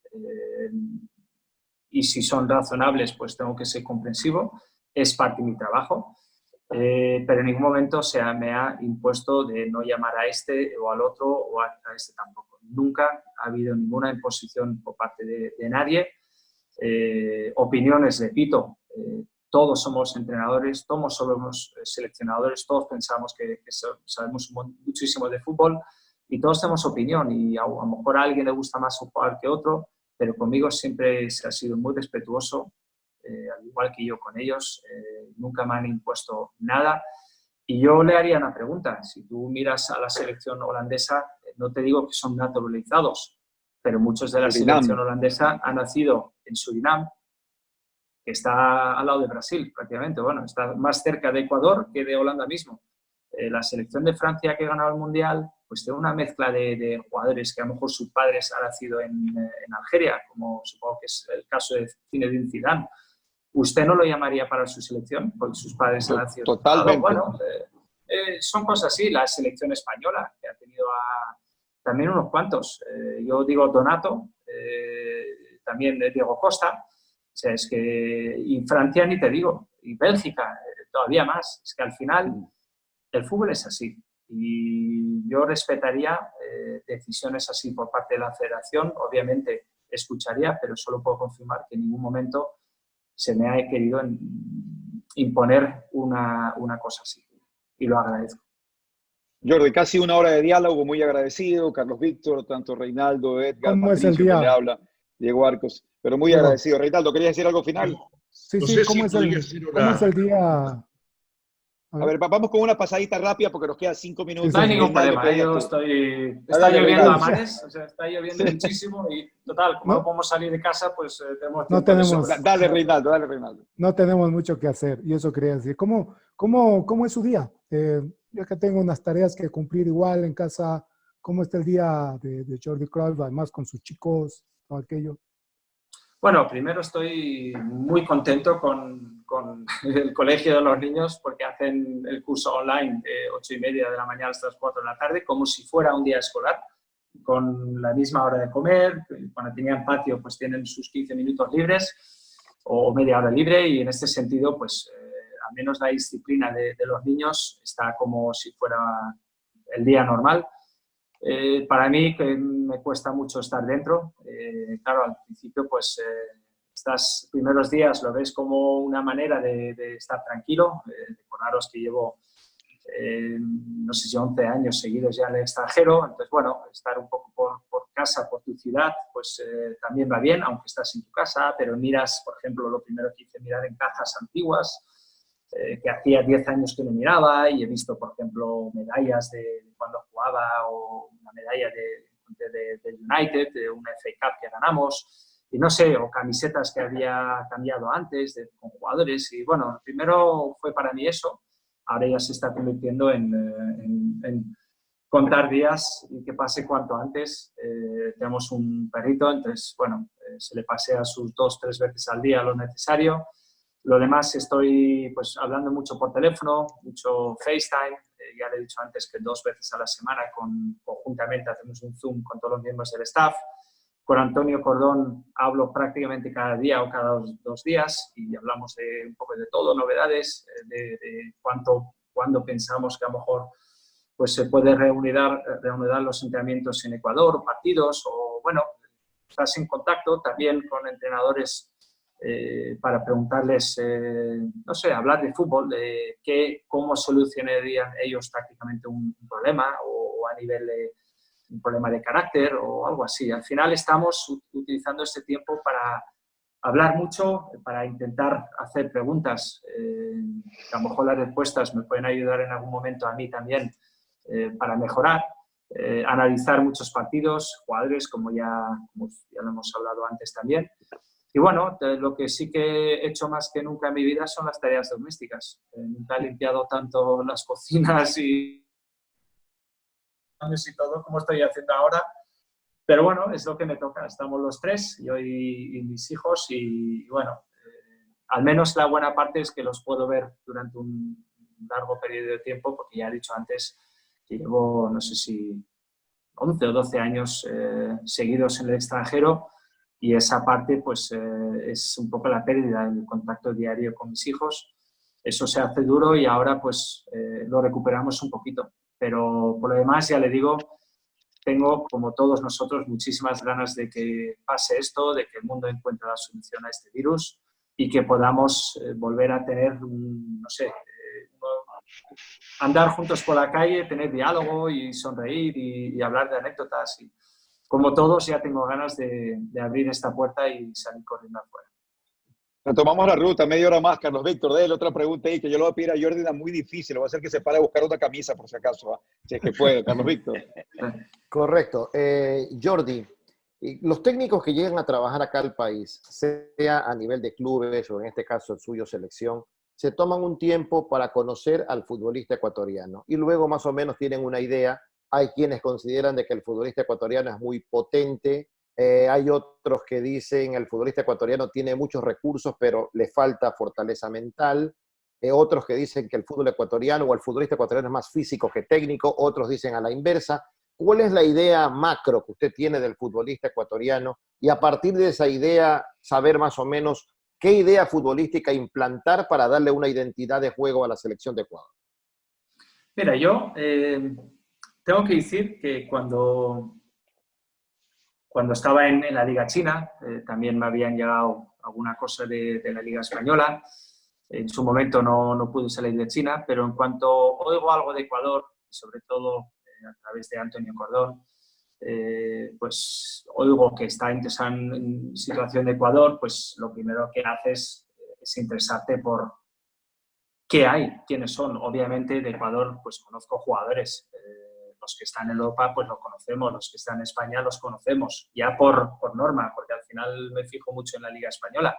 C: y si son razonables, pues tengo que ser comprensivo, es parte de mi trabajo, pero en ningún momento me ha impuesto de no llamar a este o al otro o a este tampoco. Nunca ha habido ninguna imposición por parte de nadie. Opiniones, repito, todos somos entrenadores, todos somos seleccionadores, todos pensamos que sabemos muchísimo de fútbol y todos tenemos opinión, y a lo mejor a alguien le gusta más un jugador que otro, pero conmigo siempre se ha sido muy respetuoso, al igual que yo con ellos, nunca me han impuesto nada. Y yo le haría una pregunta: si tú miras a la selección holandesa, no te digo que son naturalizados, pero muchos de la selección holandesa han nacido en Surinam, que está al lado de Brasil prácticamente, bueno, está más cerca de Ecuador que de Holanda mismo. La selección de Francia, que ha ganado el Mundial, pues tiene una mezcla de jugadores que a lo mejor sus padres han nacido en Algeria, como supongo que es el caso de Zinedine Zidane. ¿Usted no lo llamaría para su selección? Porque sus padres han nacido.
A: Totalmente.
C: Bueno, son cosas así. La selección española, que ha tenido también unos cuantos. Yo digo Donato, también Diego Costa. O sea, es que, y Francia ni te digo, y Bélgica todavía más. Es que al final el fútbol es así. Y yo respetaría decisiones así por parte de la federación. Obviamente escucharía, pero solo puedo confirmar que en ningún momento se me ha querido imponer una cosa así. Y lo agradezco.
A: Jordi, casi una hora de diálogo, muy agradecido. Carlos Víctor, tanto Reinaldo, Edgar,
E: ¿Cómo
A: Patricio,
E: es el día?
A: que le habla, Diego Arcos, pero muy agradecido. Reinaldo, ¿querías decir algo final?
E: Sí,
F: No
E: sí,
F: sé
E: ¿cómo,
F: si podría ser una...
E: ¿cómo es el día?
A: A ver, vamos con una pasadita rápida porque nos quedan 5 minutos.
C: No hay ningún
A: Reinaldo,
C: problema. Yo está lloviendo
A: Reinaldo.
C: a mares, o sea, está lloviendo muchísimo y total, como no podemos salir de casa, pues tenemos tiempo.
E: No tenemos.
A: Dale, Reinaldo, dale, Reinaldo.
E: No tenemos mucho que hacer y eso quería decir. ¿Cómo es su día? Yo que tengo unas tareas que cumplir igual en casa. ¿Cómo está el día de Jordi Cruyff, además con sus chicos, todo aquello?
C: Bueno, primero estoy muy contento con el colegio de los niños, porque hacen el curso online de 8:30 de la mañana hasta las 4 de la tarde, como si fuera un día escolar, con la misma hora de comer. Cuando tenían patio, pues tienen sus 15 minutos libres o media hora libre, y en este sentido, pues al menos la disciplina de los niños está como si fuera el día normal. Para mí, que me cuesta mucho estar dentro, claro, al principio, pues estos primeros días lo ves como una manera de estar tranquilo. Recordaros que llevo no sé si 11 años seguidos ya en el extranjero. Entonces, bueno, estar un poco por casa, por tu ciudad, pues también va bien, aunque estás en tu casa, pero miras, por ejemplo, lo primero que hice, mirar en cajas antiguas, que hacía 10 años que no miraba, y he visto, por ejemplo, medallas de cuando jugaba, o una medalla de United, de una FA Cup que ganamos, y no sé, o camisetas que había cambiado antes con jugadores. Y bueno, primero fue para mí eso. Ahora ya se está convirtiendo en contar días y que pase cuanto antes. Tenemos un perrito, entonces, bueno, se le pasea sus 2-3 veces al día lo necesario. Lo demás, estoy pues hablando mucho por teléfono, mucho FaceTime. Ya le he dicho antes que 2 veces a la semana conjuntamente hacemos un Zoom con todos los miembros del staff. Con Antonio Cordón hablo prácticamente cada día o cada 2 días, y hablamos de un poco de todo, novedades, de cuándo pensamos que a lo mejor pues se puede reanudar los entrenamientos en Ecuador, partidos, o bueno, estás en contacto también con entrenadores para preguntarles, no sé, hablar de fútbol, de cómo solucionarían ellos tácticamente un problema, o a nivel de un problema de carácter o algo así. Al final estamos utilizando este tiempo para hablar mucho, para intentar hacer preguntas, que a lo mejor las respuestas me pueden ayudar en algún momento a mí también para mejorar, analizar muchos partidos, jugadores, como ya lo hemos hablado antes también. Y bueno, lo que sí que he hecho más que nunca en mi vida son las tareas domésticas. Nunca he limpiado tanto las cocinas y todo como estoy haciendo ahora. Pero bueno, es lo que me toca. Estamos los 3, yo y mis hijos, y bueno, al menos la buena parte es que los puedo ver durante un largo periodo de tiempo, porque ya he dicho antes que llevo, no sé si 11 o 12 años seguidos en el extranjero, y esa parte pues es un poco la pérdida del contacto diario con mis hijos. Eso se hace duro, y ahora pues lo recuperamos un poquito. Pero por lo demás, ya le digo, tengo, como todos nosotros, muchísimas ganas de que pase esto, de que el mundo encuentre la solución a este virus, y que podamos volver a tener, no sé, andar juntos por la calle, tener diálogo y sonreír y hablar de anécdotas. Y como todos, ya tengo ganas de abrir esta puerta y salir corriendo afuera.
A: Retomamos la ruta, media hora más. Carlos Víctor, déle otra pregunta ahí, que yo le voy a pedir a Jordi, una muy difícil. Le voy a hacer que se pare a buscar otra camisa, por si acaso, ¿eh? Si es que puede, Carlos Víctor.
B: Correcto. Jordi, los técnicos que llegan a trabajar acá al país, sea a nivel de clubes o en este caso el suyo selección, se toman un tiempo para conocer al futbolista ecuatoriano y luego más o menos tienen una idea. Hay quienes consideran de que el futbolista ecuatoriano es muy potente, hay otros que dicen el futbolista ecuatoriano tiene muchos recursos pero le falta fortaleza mental, otros que dicen que el fútbol ecuatoriano o el futbolista ecuatoriano es más físico que técnico, otros dicen a la inversa. ¿Cuál es la idea macro que usted tiene del futbolista ecuatoriano? Y a partir de esa idea, saber más o menos qué idea futbolística implantar para darle una identidad de juego a la selección de Ecuador.
C: Mira, yo tengo que decir que cuando estaba en la Liga China, también me habían llegado alguna cosa de la Liga Española. En su momento no pude salir de China, pero en cuanto oigo algo de Ecuador, sobre todo a través de Antonio Cordón, pues oigo que está en situación de Ecuador, pues lo primero que haces es interesarte por qué hay, quiénes son. Obviamente de Ecuador pues conozco jugadores, los que están en Europa pues los conocemos, los que están en España los conocemos, ya por norma, porque al final me fijo mucho en la Liga Española.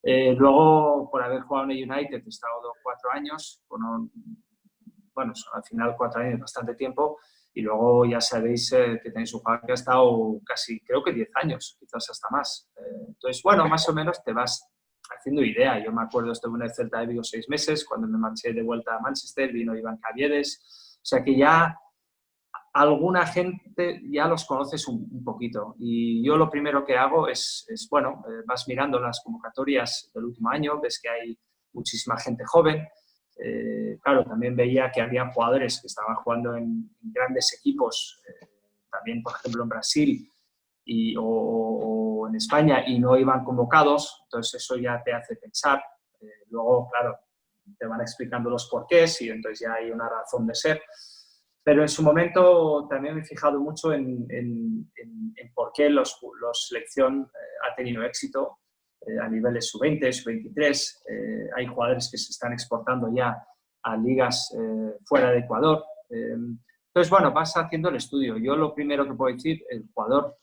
C: Luego, por haber jugado en el United, he estado 4 años, bueno, al final 4 años es bastante tiempo, y luego ya sabéis que tenéis un jugador que ha estado casi, creo que 10 años, quizás hasta más. Entonces, bueno, más o menos te vas haciendo idea. Yo me acuerdo, estuve en el Celta de Vigo 6 meses, cuando me marché de vuelta a Manchester, vino Iván Caviedes, o sea que ya alguna gente ya los conoces un poquito. Y yo lo primero que hago es bueno, vas mirando las convocatorias del último año, ves que hay muchísima gente joven. Claro, también veía que había jugadores que estaban jugando en grandes equipos, también, por ejemplo, en Brasil o en España, y no iban convocados. Entonces eso ya te hace pensar. Luego, claro, te van explicando los porqués y entonces ya hay una razón de ser. Pero en su momento también me he fijado mucho en por qué la selección ha tenido éxito a niveles sub-20, sub-23. Hay jugadores que se están exportando ya a ligas fuera de Ecuador. Entonces, bueno, vas haciendo el estudio. Yo lo primero que puedo decir, el jugador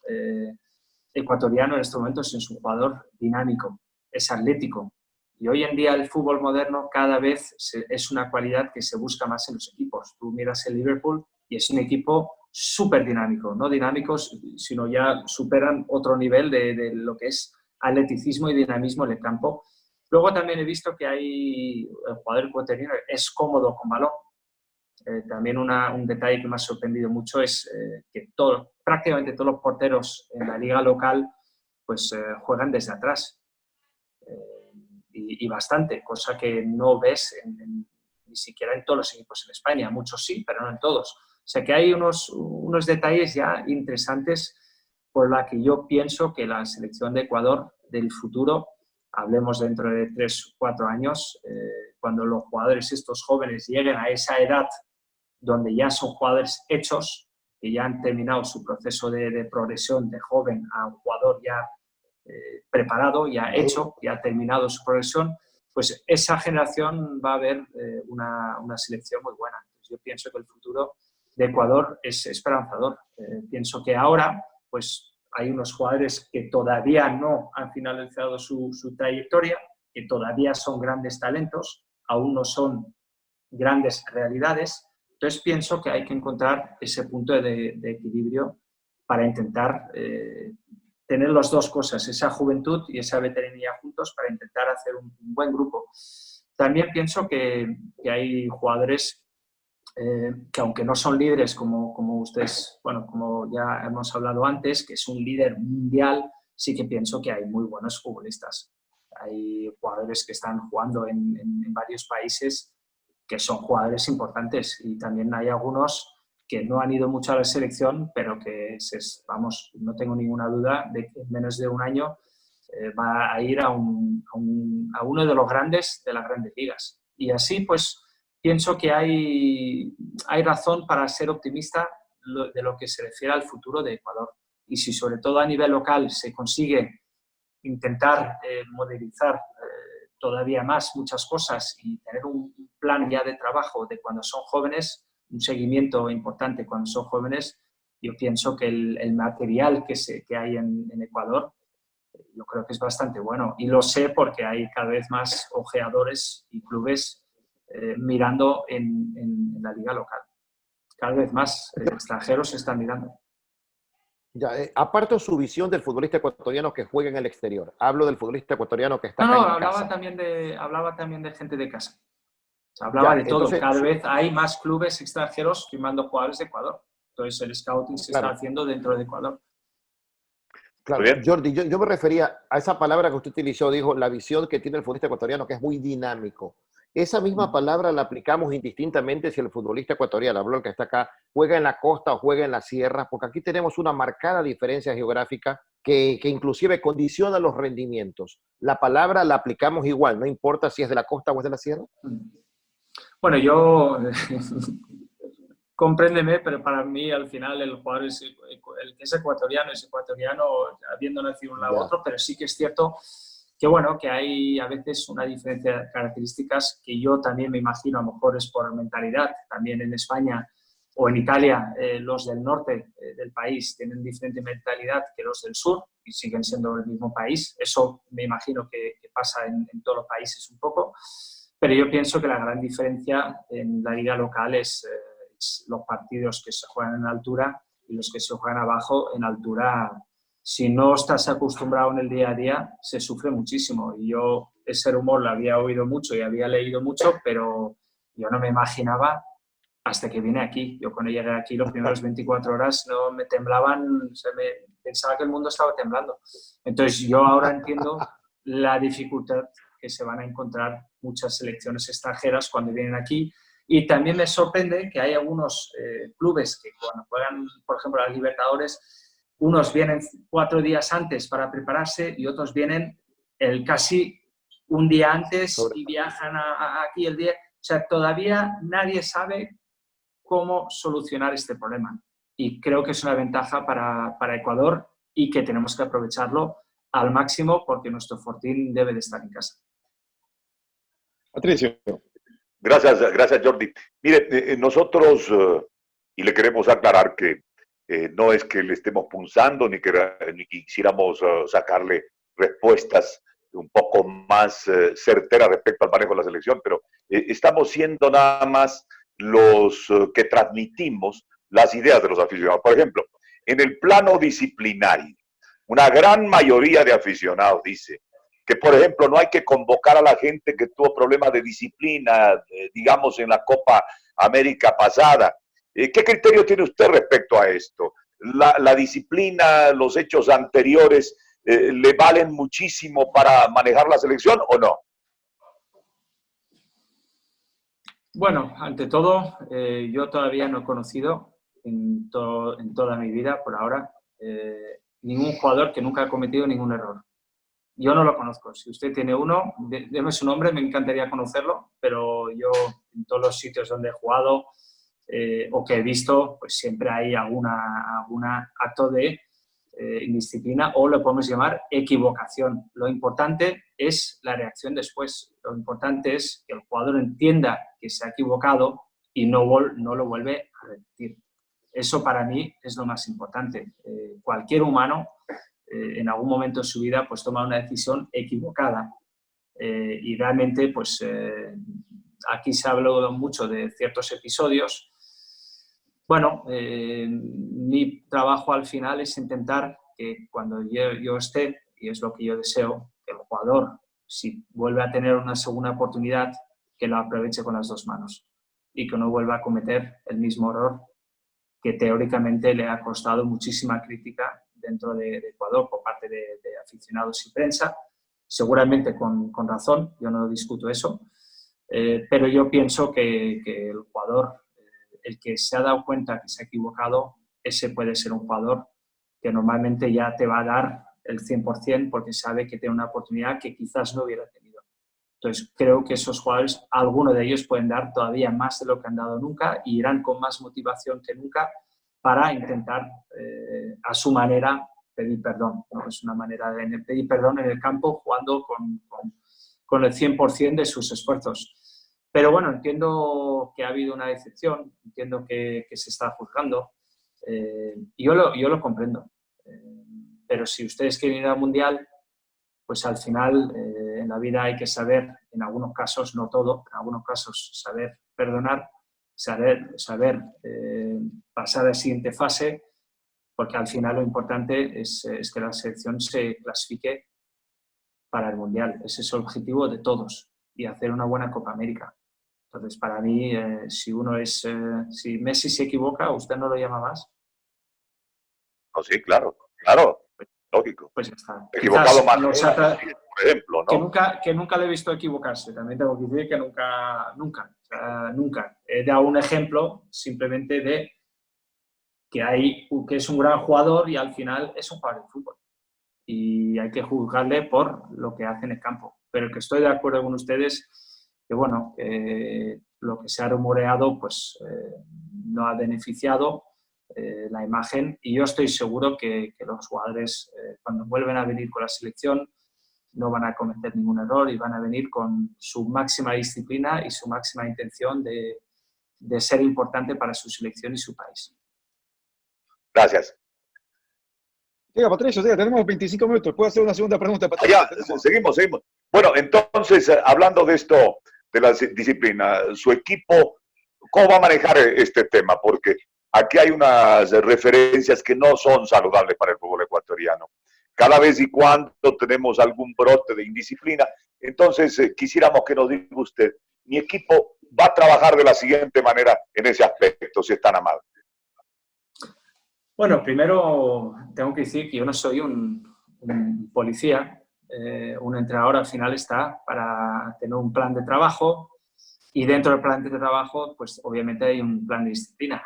C: ecuatoriano en este momento es un jugador dinámico, es atlético. Y hoy en día el fútbol moderno cada vez es una cualidad que se busca más en los equipos. Tú miras el Liverpool y es un equipo súper dinámico, no dinámicos, sino ya superan otro nivel de lo que es atleticismo y dinamismo en el campo. Luego también he visto que el jugador ecuatoriano es cómodo con balón. También un detalle que me ha sorprendido mucho es que prácticamente todos los porteros en la liga local pues, juegan desde atrás. Y bastante, cosa que no ves ni siquiera en todos los equipos en España. Muchos sí, pero no en todos. O sea que hay unos detalles ya interesantes por la que yo pienso que la selección de Ecuador del futuro, hablemos dentro de 3 o 4 años, cuando los jugadores estos jóvenes lleguen a esa edad donde ya son jugadores hechos, que ya han terminado su proceso de progresión de joven a un jugador ya preparado, ya hecho, ya ha terminado su progresión, pues esa generación va a ver una selección muy buena. Entonces, yo pienso que el futuro de Ecuador es esperanzador. Pienso que ahora pues, hay unos jugadores que todavía no han finalizado su trayectoria, que todavía son grandes talentos, aún no son grandes realidades. Entonces pienso que hay que encontrar ese punto de equilibrio para intentar tener las dos cosas, esa juventud y esa veteranía juntos para intentar hacer un buen grupo. También pienso que hay jugadores que aunque no son líderes como ustedes, bueno, como ya hemos hablado antes, que es un líder mundial, sí que pienso que hay muy buenos futbolistas. Hay jugadores que están jugando en varios países que son jugadores importantes y también hay algunos que no han ido mucho a la selección, pero que, vamos, no tengo ninguna duda de que en menos de un año va a ir a uno de los grandes de las grandes ligas. Y así, pues, pienso que hay razón para ser optimista de lo que se refiere al futuro de Ecuador. Y si sobre todo a nivel local se consigue intentar modelizar todavía más muchas cosas y tener un plan ya de trabajo de cuando son jóvenes, un seguimiento importante cuando son jóvenes, yo pienso que el material que hay en Ecuador, yo creo que es bastante bueno. Y lo sé porque hay cada vez más ojeadores y clubes mirando en la liga local. Cada vez más extranjeros se están mirando.
B: Ya, aparto su visión del futbolista ecuatoriano que juega en el exterior. Hablo del futbolista ecuatoriano que está acá en
C: hablaba
B: casa.
C: También de gente de casa. Hablaba de todo. Entonces, cada vez hay más clubes extranjeros firmando jugadores de Ecuador. Entonces el scouting se está haciendo dentro de Ecuador.
B: Claro, Jordi, yo me refería a esa palabra que usted utilizó, dijo, la visión que tiene el futbolista ecuatoriano, que es muy dinámico. Esa misma palabra la aplicamos indistintamente si el futbolista ecuatoriano, hablo el que está acá, juega en la costa o juega en la sierra, porque aquí tenemos una marcada diferencia geográfica que inclusive condiciona los rendimientos. La palabra la aplicamos igual, no importa si es de la costa o es de la sierra.
C: Bueno, yo... compréndeme, pero para mí al final el jugador el que es ecuatoriano habiendo nacido un lado u otro, pero sí que es cierto que bueno, que hay a veces una diferencia de características que yo también me imagino, a lo mejor es por mentalidad, también en España o en Italia los del norte del país tienen diferente mentalidad que los del sur y siguen siendo el mismo país, eso me imagino que pasa en todos los países un poco, pero yo pienso que la gran diferencia en la liga local es los partidos que se juegan en altura y los que se juegan abajo en altura. Si no estás acostumbrado en el día a día, se sufre muchísimo. Y yo ese rumor lo había oído mucho y había leído mucho, pero yo no me imaginaba hasta que vine aquí. Yo cuando llegué aquí, los primeros 24 horas no me temblaban, pensaba que el mundo estaba temblando. Entonces yo ahora entiendo la dificultad que se van a encontrar muchas selecciones extranjeras cuando vienen aquí. Y también me sorprende que hay algunos clubes que cuando juegan, por ejemplo, las Libertadores, unos vienen 4 días antes para prepararse y otros vienen casi un día antes y viajan aquí el día. O sea, todavía nadie sabe cómo solucionar este problema. Y creo que es una ventaja para Ecuador y que tenemos que aprovecharlo al máximo porque nuestro fortín debe de estar en casa.
A: Patricio.
D: Gracias Jordi. Mire, nosotros, y le queremos aclarar que no es que le estemos punzando ni quisiéramos sacarle respuestas un poco más certeras respecto al manejo de la selección, pero estamos siendo nada más los que transmitimos las ideas de los aficionados. Por ejemplo, en el plano disciplinario, una gran mayoría de aficionados dice que, por ejemplo, no hay que convocar a la gente que tuvo problemas de disciplina, digamos, en la Copa América pasada. ¿Qué criterio tiene usted respecto a esto? ¿La disciplina, los hechos anteriores, le valen muchísimo para manejar la selección o no?
C: Bueno, ante todo, yo todavía no he conocido en toda mi vida, por ahora, ningún jugador que nunca ha cometido ningún error. Yo no lo conozco. Si usted tiene uno, deme su nombre, me encantaría conocerlo, pero yo en todos los sitios donde he jugado o que he visto, pues siempre hay algún acto de indisciplina o lo podemos llamar equivocación. Lo importante es la reacción después. Lo importante es que el jugador entienda que se ha equivocado y no lo vuelve a repetir. Eso para mí es lo más importante. Cualquier humano en algún momento de su vida pues toma una decisión equivocada y realmente pues aquí se ha hablado mucho de ciertos episodios. Bueno, mi trabajo al final es intentar que cuando yo esté, y es lo que yo deseo, que el jugador, si vuelve a tener una segunda oportunidad, que lo aproveche con las dos manos y que no vuelva a cometer el mismo error que teóricamente le ha costado muchísima crítica dentro de Ecuador por parte de aficionados y prensa, seguramente con razón, yo no discuto eso, pero yo pienso que el jugador, el que se ha dado cuenta que se ha equivocado, ese puede ser un jugador que normalmente ya te va a dar el 100% porque sabe que tiene una oportunidad que quizás no hubiera tenido. Entonces, creo que esos jugadores, algunos de ellos pueden dar todavía más de lo que han dado nunca y irán con más motivación que nunca para intentar, a su manera, pedir perdón. ¿No? Es una manera de pedir perdón en el campo jugando con el 100% de sus esfuerzos. Pero bueno, entiendo que ha habido una decepción, entiendo que se está juzgando. Yo lo comprendo. Pero si ustedes quieren ir al Mundial, pues al final en la vida hay que saber, en algunos casos, no todo, en algunos casos saber perdonar, saber pasar a la siguiente fase, porque al final lo importante es que la selección se clasifique para el Mundial. Ese es el objetivo de todos y hacer una buena Copa América. Entonces, para mí, si Messi se equivoca, ¿usted no lo llama más?
D: Oh, sí, claro, lógico.
C: Pues ya está.
D: Equivocado más, por ejemplo, ¿no?
C: Que nunca le he visto equivocarse. También tengo que decir que nunca. He dado un ejemplo simplemente de que es un gran jugador y al final es un jugador de fútbol. Y hay que juzgarle por lo que hace en el campo. Pero que estoy de acuerdo con ustedes que, bueno, lo que se ha rumoreado pues no ha beneficiado la imagen y yo estoy seguro que los jugadores cuando vuelven a venir con la selección no van a cometer ningún error y van a venir con su máxima disciplina y su máxima intención de ser importante para su selección y su país.
D: Gracias.
A: Diga, Patricio, tenemos 25 minutos. ¿Puedo hacer una segunda pregunta, Patricio?
D: Ya, seguimos. Bueno, entonces, hablando de esto, de la disciplina, su equipo, ¿cómo va a manejar este tema? Porque aquí hay unas referencias que no son saludables para el fútbol ecuatoriano. Cada vez y cuando tenemos algún brote de indisciplina, entonces quisiéramos que nos diga usted, mi equipo va a trabajar de la siguiente manera en ese aspecto, si es tan amable.
C: Bueno, primero tengo que decir que yo no soy un policía. Un entrenador al final está para tener un plan de trabajo y dentro del plan de trabajo, pues obviamente hay un plan de disciplina.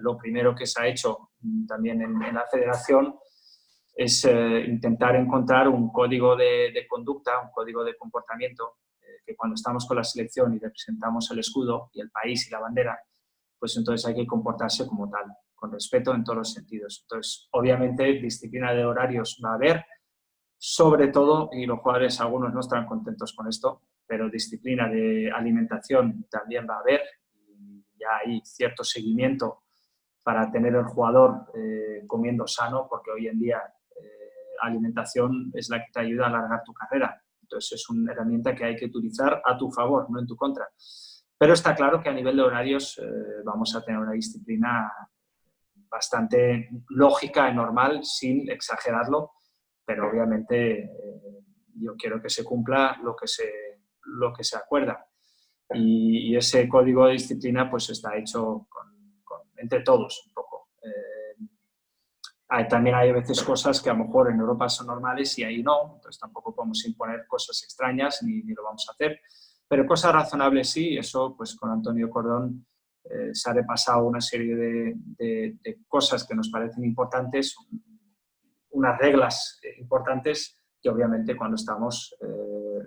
C: Lo primero que se ha hecho también en la federación es intentar encontrar un código de conducta, un código de comportamiento, que cuando estamos con la selección y representamos el escudo y el país y la bandera, pues entonces hay que comportarse como tal, con respeto en todos los sentidos. Entonces, obviamente, disciplina de horarios va a haber, sobre todo, y los jugadores algunos no estarán contentos con esto, pero disciplina de alimentación también va a haber, y ya hay cierto seguimiento para tener el jugador comiendo sano, porque hoy en día alimentación es la que te ayuda a alargar tu carrera. Entonces es una herramienta que hay que utilizar a tu favor, no en tu contra. Pero está claro que a nivel de horarios vamos a tener una disciplina bastante lógica y normal, sin exagerarlo, pero obviamente yo quiero que se cumpla lo que se acuerda. Y ese código de disciplina pues está hecho entre todos un poco. También hay a veces cosas que a lo mejor en Europa son normales y ahí no, entonces tampoco podemos imponer cosas extrañas ni lo vamos a hacer. Pero cosas razonables sí, eso pues con Antonio Cordón se ha repasado una serie de cosas que nos parecen importantes, unas reglas importantes que obviamente cuando estamos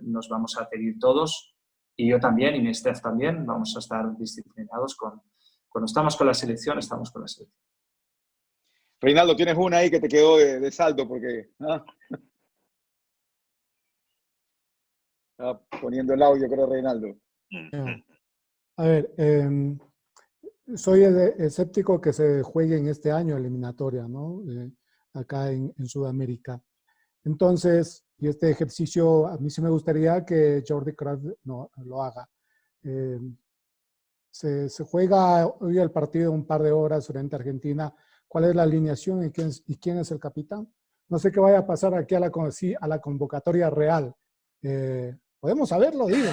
C: nos vamos a pedir todos, y yo también y mi staff también vamos a estar disciplinados cuando estamos con la selección, estamos con la selección.
A: Reinaldo, tienes una ahí que te quedó de saldo porque estaba poniendo el audio, creo, Reinaldo.
E: A ver, soy escéptico que se juegue en este año eliminatoria, ¿no? Acá en Sudamérica. Entonces, y este ejercicio a mí sí me gustaría que Jordi Cruyff no lo haga. Se juega hoy el partido un par de horas frente a Argentina. ¿Cuál es la alineación y quién es el capitán? No sé qué vaya a pasar aquí a la convocatoria real. ¿Podemos saberlo, digo?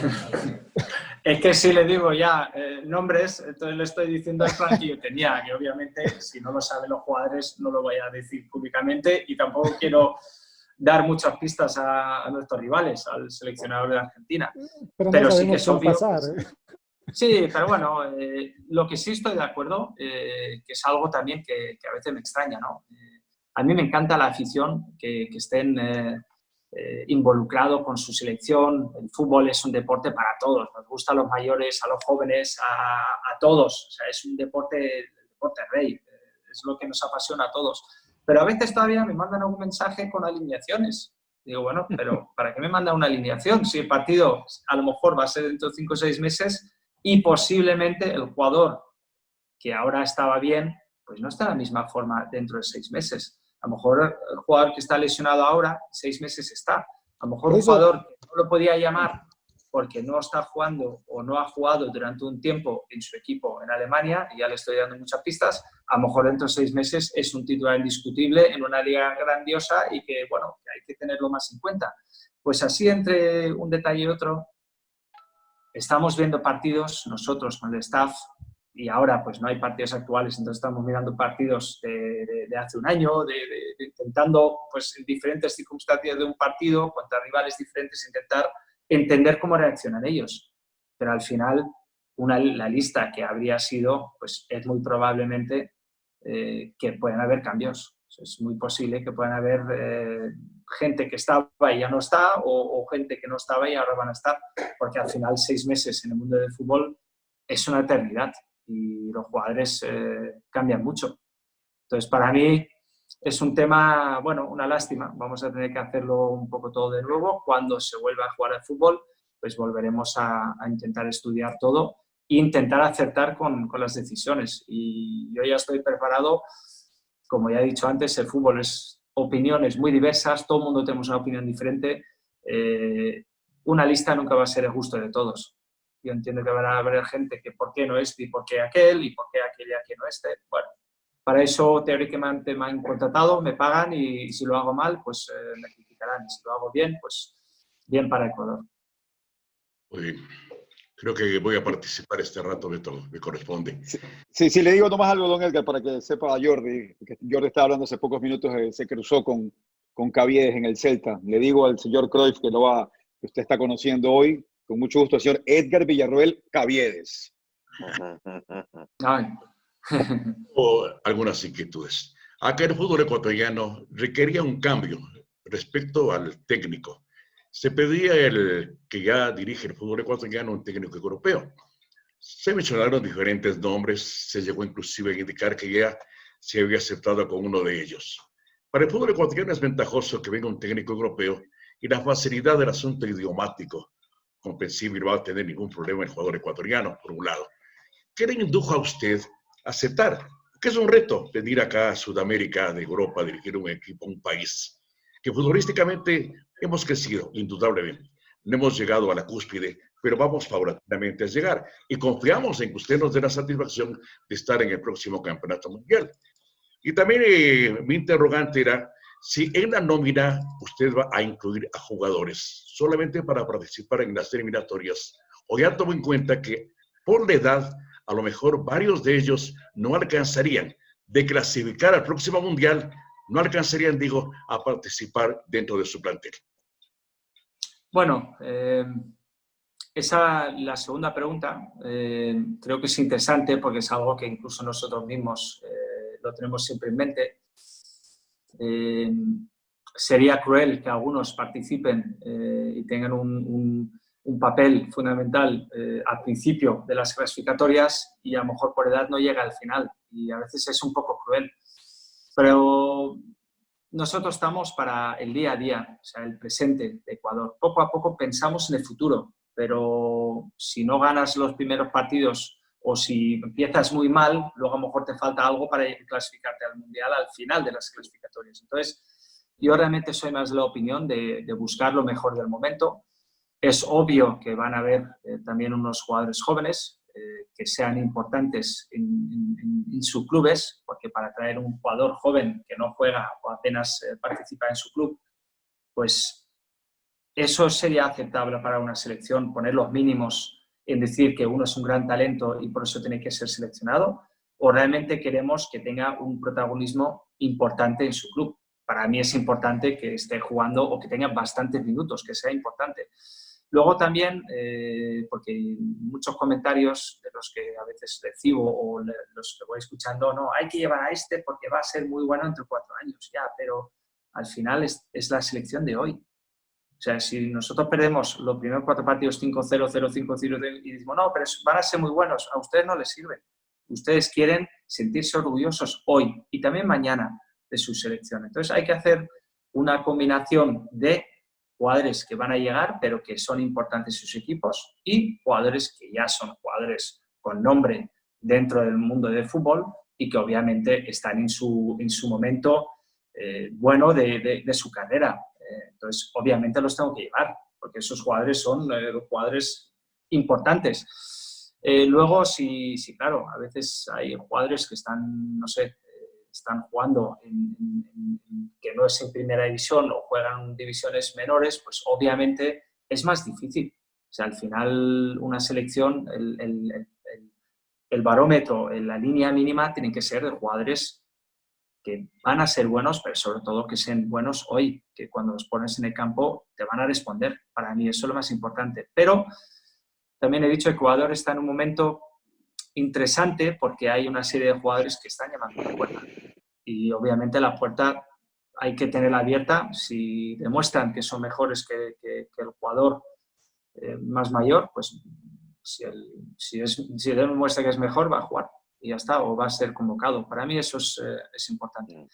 C: Es que si le digo ya nombres, entonces le estoy diciendo al plan que yo tenía, que obviamente si no lo saben los jugadores no lo voy a decir públicamente, y tampoco quiero dar muchas pistas a nuestros rivales, al seleccionador de Argentina.
E: Pero no
C: sí que es obvio.
E: pasar,
C: Sí, pero bueno, lo que sí estoy de acuerdo, que es algo también que a veces me extraña, ¿no? A mí me encanta la afición, que estén involucrados con su selección. El fútbol es un deporte para todos, nos gusta a los mayores, a los jóvenes, a todos. O sea, es un deporte rey, es lo que nos apasiona a todos. Pero a veces todavía me mandan algún mensaje con alineaciones. Digo, bueno, pero ¿para qué me manda una alineación? Si el partido a lo mejor va a ser dentro de 5 o 6 meses y posiblemente el jugador que ahora estaba bien, pues no está de la misma forma dentro de 6 meses. A lo mejor el jugador que está lesionado ahora, 6 meses está. A lo mejor un jugador que no lo podía llamar porque no está jugando o no ha jugado durante un tiempo en su equipo en Alemania, y ya le estoy dando muchas pistas, a lo mejor dentro de 6 meses es un titular indiscutible en una liga grandiosa y que, bueno, que hay que tenerlo más en cuenta. Pues así, entre un detalle y otro, estamos viendo partidos nosotros con el staff, y ahora pues no hay partidos actuales, entonces estamos mirando partidos de hace un año, intentando pues en diferentes circunstancias de un partido contra rivales diferentes intentar entender cómo reaccionan ellos. Pero al final la lista que habría sido, pues es muy probablemente que puedan haber cambios. Es muy posible que puedan haber gente que estaba y ya no está, o gente que no estaba y ahora van a estar, porque al final 6 meses en el mundo del fútbol es una eternidad y los jugadores cambian mucho. Entonces, para mí es un tema, bueno, una lástima. Vamos a tener que hacerlo un poco todo de nuevo. Cuando se vuelva a jugar al fútbol, pues volveremos a intentar estudiar todo e intentar acertar con las decisiones. Y yo ya estoy preparado. Como ya he dicho antes, el fútbol es opiniones muy diversas, todo el mundo tenemos una opinión diferente. Una lista nunca va a ser el gusto de todos. Yo entiendo que va a haber gente que por qué no este y por qué aquel, y por qué aquel y aquel no este. Bueno, para eso teóricamente me han contratado, me pagan, y si lo hago mal, pues me criticarán. Y si lo hago bien, pues bien para Ecuador.
F: Muy bien. Creo que voy a participar este rato, Beto, me corresponde.
A: Sí, le digo nomás algo, don Edgar, para que sepa a Jordi, que Jordi estaba hablando hace pocos minutos, se cruzó con Caviedes en el Celta. Le digo al señor Cruyff que usted está conociendo hoy, con mucho gusto, al señor Edgar Villarroel Caviedes.
F: O algunas inquietudes. Acá el fútbol ecuatoriano requería un cambio respecto al técnico. Se pedía el que ya dirige el fútbol ecuatoriano un técnico europeo. Se mencionaron diferentes nombres, se llegó inclusive a indicar que ya se había aceptado con uno de ellos. Para el fútbol ecuatoriano es ventajoso que venga un técnico europeo y la facilidad del asunto idiomático comprensible, no va a tener ningún problema el jugador ecuatoriano, por un lado. ¿Qué le indujo a usted a aceptar? Que es un reto venir acá a Sudamérica, de Europa, a dirigir un equipo, un país, que futbolísticamente hemos crecido, indudablemente. No hemos llegado a la cúspide, pero vamos paulatinamente a llegar. Y confiamos en que usted nos dé la satisfacción de estar en el próximo campeonato mundial. Y también mi interrogante era si en la nómina usted va a incluir a jugadores solamente para participar en las eliminatorias, o ya tomó en cuenta que por la edad, a lo mejor varios de ellos no alcanzarían de clasificar al próximo mundial, no alcanzarían, digo, a participar dentro de su plantel.
C: Bueno, la segunda pregunta creo que es interesante porque es algo que incluso nosotros mismos lo tenemos siempre en mente. Sería cruel que algunos participen y tengan un papel fundamental al principio de las clasificatorias y a lo mejor por edad no llega al final y a veces es un poco cruel. Pero nosotros estamos para el día a día, o sea, el presente de Ecuador. Poco a poco pensamos en el futuro, pero si no ganas los primeros partidos o si empiezas muy mal, luego a lo mejor te falta algo para clasificarte al Mundial al final de las clasificatorias. Entonces, yo realmente soy más de la opinión de buscar lo mejor del momento. Es obvio que van a haber también unos jugadores jóvenes que sean importantes en sus clubes, porque para traer un jugador joven que no juega o apenas participa en su club, pues eso sería aceptable para una selección, poner los mínimos en decir que uno es un gran talento y por eso tiene que ser seleccionado, o realmente queremos que tenga un protagonismo importante en su club. Para mí es importante que esté jugando o que tenga bastantes minutos, que sea importante. Luego también, porque muchos comentarios de los que a veces recibo o los que voy escuchando, no, hay que llevar a este porque va a ser muy bueno entre 4 años, ya, pero al final es la selección de hoy. O sea, si nosotros perdemos los primeros 4 partidos 5-0, 0-5, 0 y decimos, no, pero van a ser muy buenos, a ustedes no les sirven. Ustedes quieren sentirse orgullosos hoy y también mañana de su selección. Entonces hay que hacer una combinación de jugadores que van a llegar, pero que son importantes en sus equipos, y jugadores que ya son jugadores con nombre dentro del mundo del fútbol y que obviamente están en su momento bueno de su carrera. Entonces, obviamente los tengo que llevar, porque esos jugadores son jugadores importantes. Luego, sí, claro, a veces hay jugadores que están, no sé, están jugando que no es en primera división o juegan en divisiones menores, pues obviamente es más difícil. O sea, al final una selección, el barómetro, la línea mínima tienen que ser de jugadores que van a ser buenos, pero sobre todo que sean buenos hoy, que cuando los pones en el campo te van a responder. Para mí eso es lo más importante. Pero también he dicho que Ecuador está en un momento interesante porque hay una serie de jugadores que están llamando a la puerta. Y obviamente la puerta hay que tenerla abierta. Si demuestran que son mejores que el jugador más mayor, pues si demuestra que es mejor, va a jugar y ya está, o va a ser convocado. Para mí eso es importante.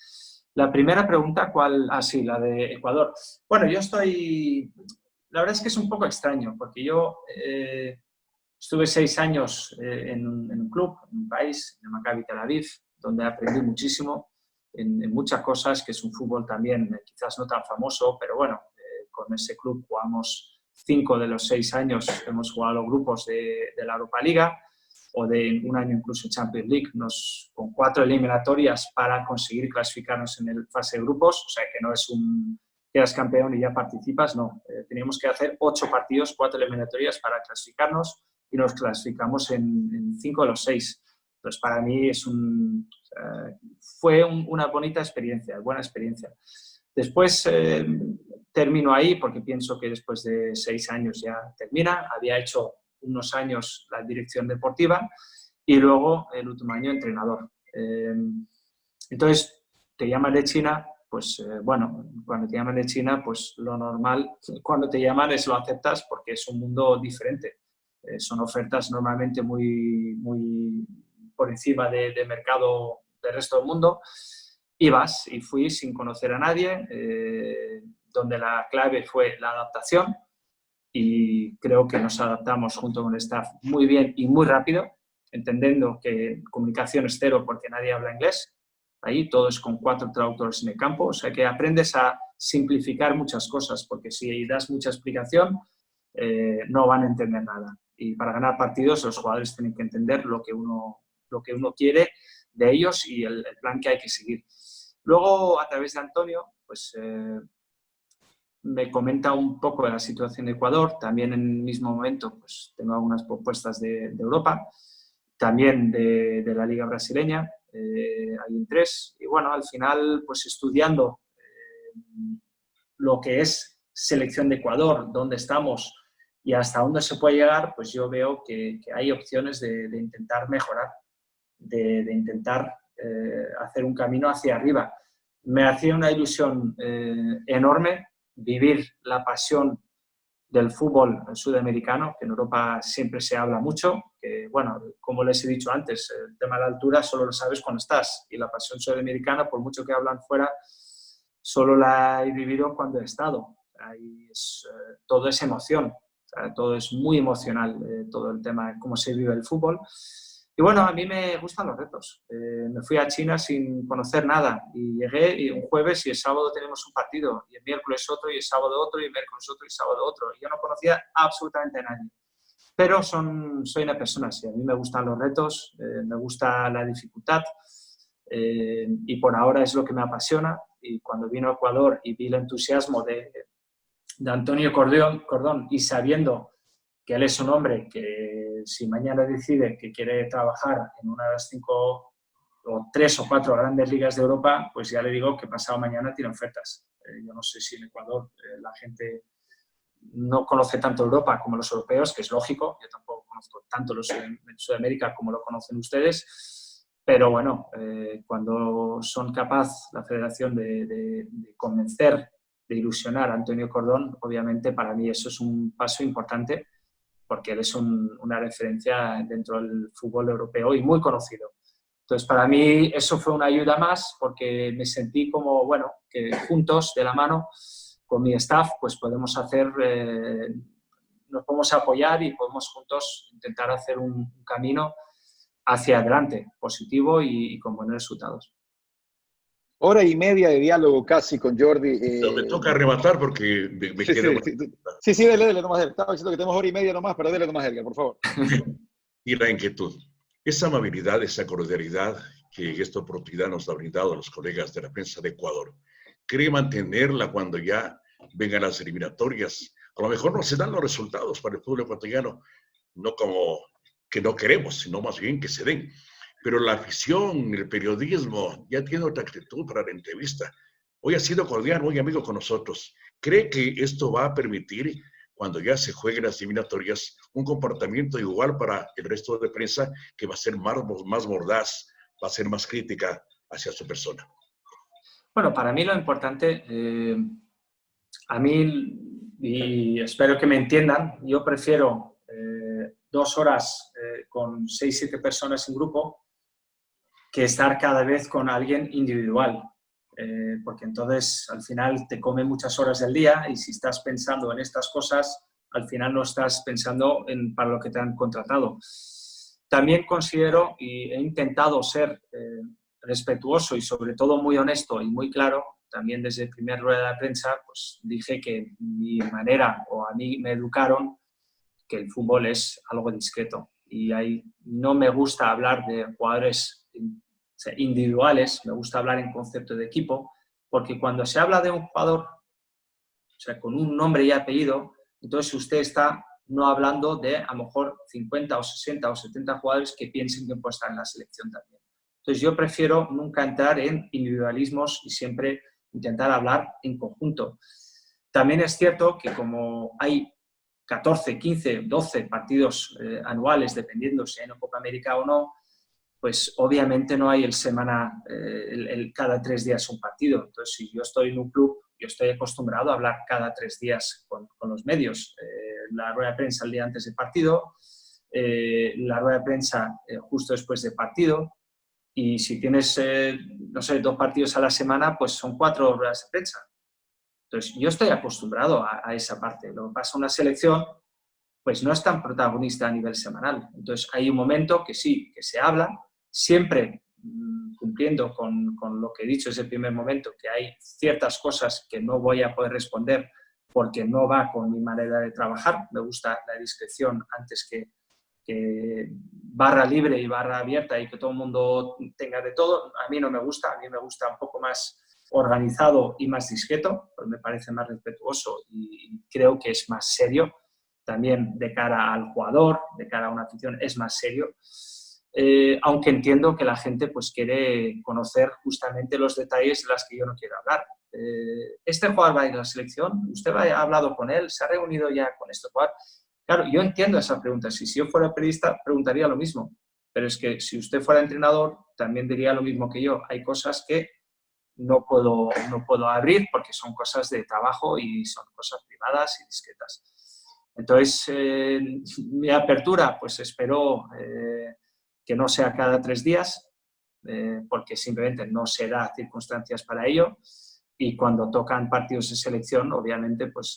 C: La primera pregunta, ¿cuál? Ah, sí, la de Ecuador. Bueno, yo estoy... La verdad es que es un poco extraño, porque yo estuve 6 años en un club, en un país, en Maccabi Tel Aviv, donde aprendí muchísimo en muchas cosas, que es un fútbol también quizás no tan famoso, pero bueno, con ese club jugamos 5 de los 6 años, hemos jugado los grupos de la Europa Liga, o de un año incluso Champions League, con 4 eliminatorias para conseguir clasificarnos en el fase de grupos, o sea que no es quedas campeón y ya participas, no. Teníamos que hacer 8 partidos, 4 eliminatorias para clasificarnos y nos clasificamos en 5 de los 6. Entonces, para mí fue una bonita experiencia, buena experiencia. Después termino ahí porque pienso que después de 6 años ya termina. Había hecho unos años la dirección deportiva y luego el último año entrenador. Entonces, te llaman de China, pues bueno, cuando te llaman de China, pues lo normal, cuando te llaman es lo aceptas porque es un mundo diferente. Son ofertas normalmente muy por encima de mercado del resto del mundo. Y vas, y fui sin conocer a nadie, donde la clave fue la adaptación, y creo que nos adaptamos junto con el staff muy bien y muy rápido, entendiendo que comunicación es cero porque nadie habla inglés. Ahí todo es con 4 traductores en el campo, o sea que aprendes a simplificar muchas cosas, porque si das mucha explicación no van a entender nada. Y para ganar partidos los jugadores tienen que entender lo que uno quiere de ellos y el plan que hay que seguir. Luego, a través de Antonio, pues me comenta un poco de la situación de Ecuador. También en el mismo momento pues tengo algunas propuestas de Europa, también de la Liga Brasileña, hay en 3. Y bueno, al final, pues estudiando lo que es selección de Ecuador, dónde estamos y hasta dónde se puede llegar, pues yo veo que hay opciones de intentar mejorar, de intentar hacer un camino hacia arriba. Me hacía una ilusión enorme vivir la pasión del fútbol sudamericano, que en Europa siempre se habla mucho, que bueno, como les he dicho antes, el tema de la altura solo lo sabes cuando estás, y la pasión sudamericana, por mucho que hablan fuera, solo la he vivido cuando he estado. Ahí todo es emoción, todo es muy emocional, todo el tema de cómo se vive el fútbol. Y bueno, a mí me gustan los retos. Me fui a China sin conocer nada y llegué y un jueves y el sábado tenemos un partido y el miércoles otro y el sábado otro y el miércoles otro y el sábado otro. Y yo no conocía absolutamente a nadie. Pero soy una persona así. A mí me gustan los retos, me gusta la dificultad y por ahora es lo que me apasiona. Y cuando vino a Ecuador y vi el entusiasmo de Antonio Cordón y sabiendo que él es un hombre que si mañana decide que quiere trabajar en una de las 5 o 3 o 4 grandes ligas de Europa, pues ya le digo que pasado mañana tiene ofertas. Yo no sé si en Ecuador la gente no conoce tanto Europa como los europeos, que es lógico, yo tampoco conozco tanto los en Sudamérica como lo conocen ustedes, pero bueno, cuando son capaz la federación de convencer, de ilusionar a Antonio Cordón, obviamente para mí eso es un paso importante, porque él es una referencia dentro del fútbol europeo y muy conocido. Entonces, para mí eso fue una ayuda más, porque me sentí como, bueno, que juntos, de la mano, con mi staff, pues podemos hacer, nos podemos apoyar y podemos juntos intentar hacer un camino hacia adelante, positivo y con buenos resultados.
A: 1:30 de diálogo casi con Jordi.
F: Me toca arrebatar porque me
A: Sí,
F: queda...
A: sí, dele nomás. Estaba diciendo que tenemos 1:30 nomás, pero dele nomás, Edgar, por favor.
F: Y la inquietud. Esa amabilidad, esa cordialidad que esta oportunidad nos ha brindado a los colegas de la prensa de Ecuador, ¿cree mantenerla cuando ya vengan las eliminatorias? A lo mejor no se dan los resultados para el fútbol ecuatoriano, no como que no queremos, sino más bien que se den. Pero la afición, el periodismo, ya tiene otra actitud para la entrevista. Hoy ha sido cordial, muy amigo con nosotros. ¿Cree que esto va a permitir, cuando ya se jueguen las eliminatorias, un comportamiento igual para el resto de prensa, que va a ser más mordaz, va a ser más crítica hacia su persona?
C: Bueno, para mí lo importante, a mí, y espero que me entiendan, yo prefiero 2 horas con 6, 7 personas en grupo que estar cada vez con alguien individual, porque entonces al final te come muchas horas del día y si estás pensando en estas cosas, al final no estás pensando para lo que te han contratado. También considero y he intentado ser respetuoso y sobre todo muy honesto y muy claro. También desde el primer rueda de prensa pues dije que mi manera, o a mí me educaron, que el fútbol es algo discreto y ahí no me gusta hablar de jugadores individuales, me gusta hablar en concepto de equipo, porque cuando se habla de un jugador, o sea, con un nombre y apellido, entonces usted está no hablando de a lo mejor 50 o 60 o 70 jugadores que piensen que puede estar en la selección también. Entonces yo prefiero nunca entrar en individualismos y siempre intentar hablar en conjunto. También es cierto que como hay 14, 15, 12 partidos anuales, dependiendo si hay una Copa América o no, pues obviamente no hay cada 3 días un partido. Entonces, si yo estoy en un club, yo estoy acostumbrado a hablar cada 3 días con los medios. La rueda de prensa el día antes del partido, la rueda de prensa justo después del partido. Y si tienes, no sé, 2 partidos a la semana, pues son 4 ruedas de prensa. Entonces, yo estoy acostumbrado a esa parte. Lo que pasa en una selección, pues no es tan protagonista a nivel semanal. Entonces, hay un momento que sí, que se habla, siempre cumpliendo con lo que he dicho desde el primer momento, que hay ciertas cosas que no voy a poder responder porque no va con mi manera de trabajar. Me gusta la discreción antes que barra libre y barra abierta y que todo el mundo tenga de todo. A mí no me gusta, a mí me gusta un poco más organizado y más discreto, pues me parece más respetuoso y creo que es más serio. También de cara al jugador, de cara a una afición, es más serio. Aunque entiendo que la gente pues quiere conocer justamente los detalles de los que yo no quiero hablar. Este jugador va a ir a la selección, usted ha hablado con él, se ha reunido ya con este jugador. Claro, yo entiendo esa pregunta. Si yo fuera periodista, preguntaría lo mismo. Pero es que si usted fuera entrenador, también diría lo mismo que yo. Hay cosas que no puedo abrir porque son cosas de trabajo y son cosas privadas y discretas. Entonces, mi apertura, pues espero que no sea cada 3 días, porque simplemente no se da circunstancias para ello. Y cuando tocan partidos de selección, obviamente, pues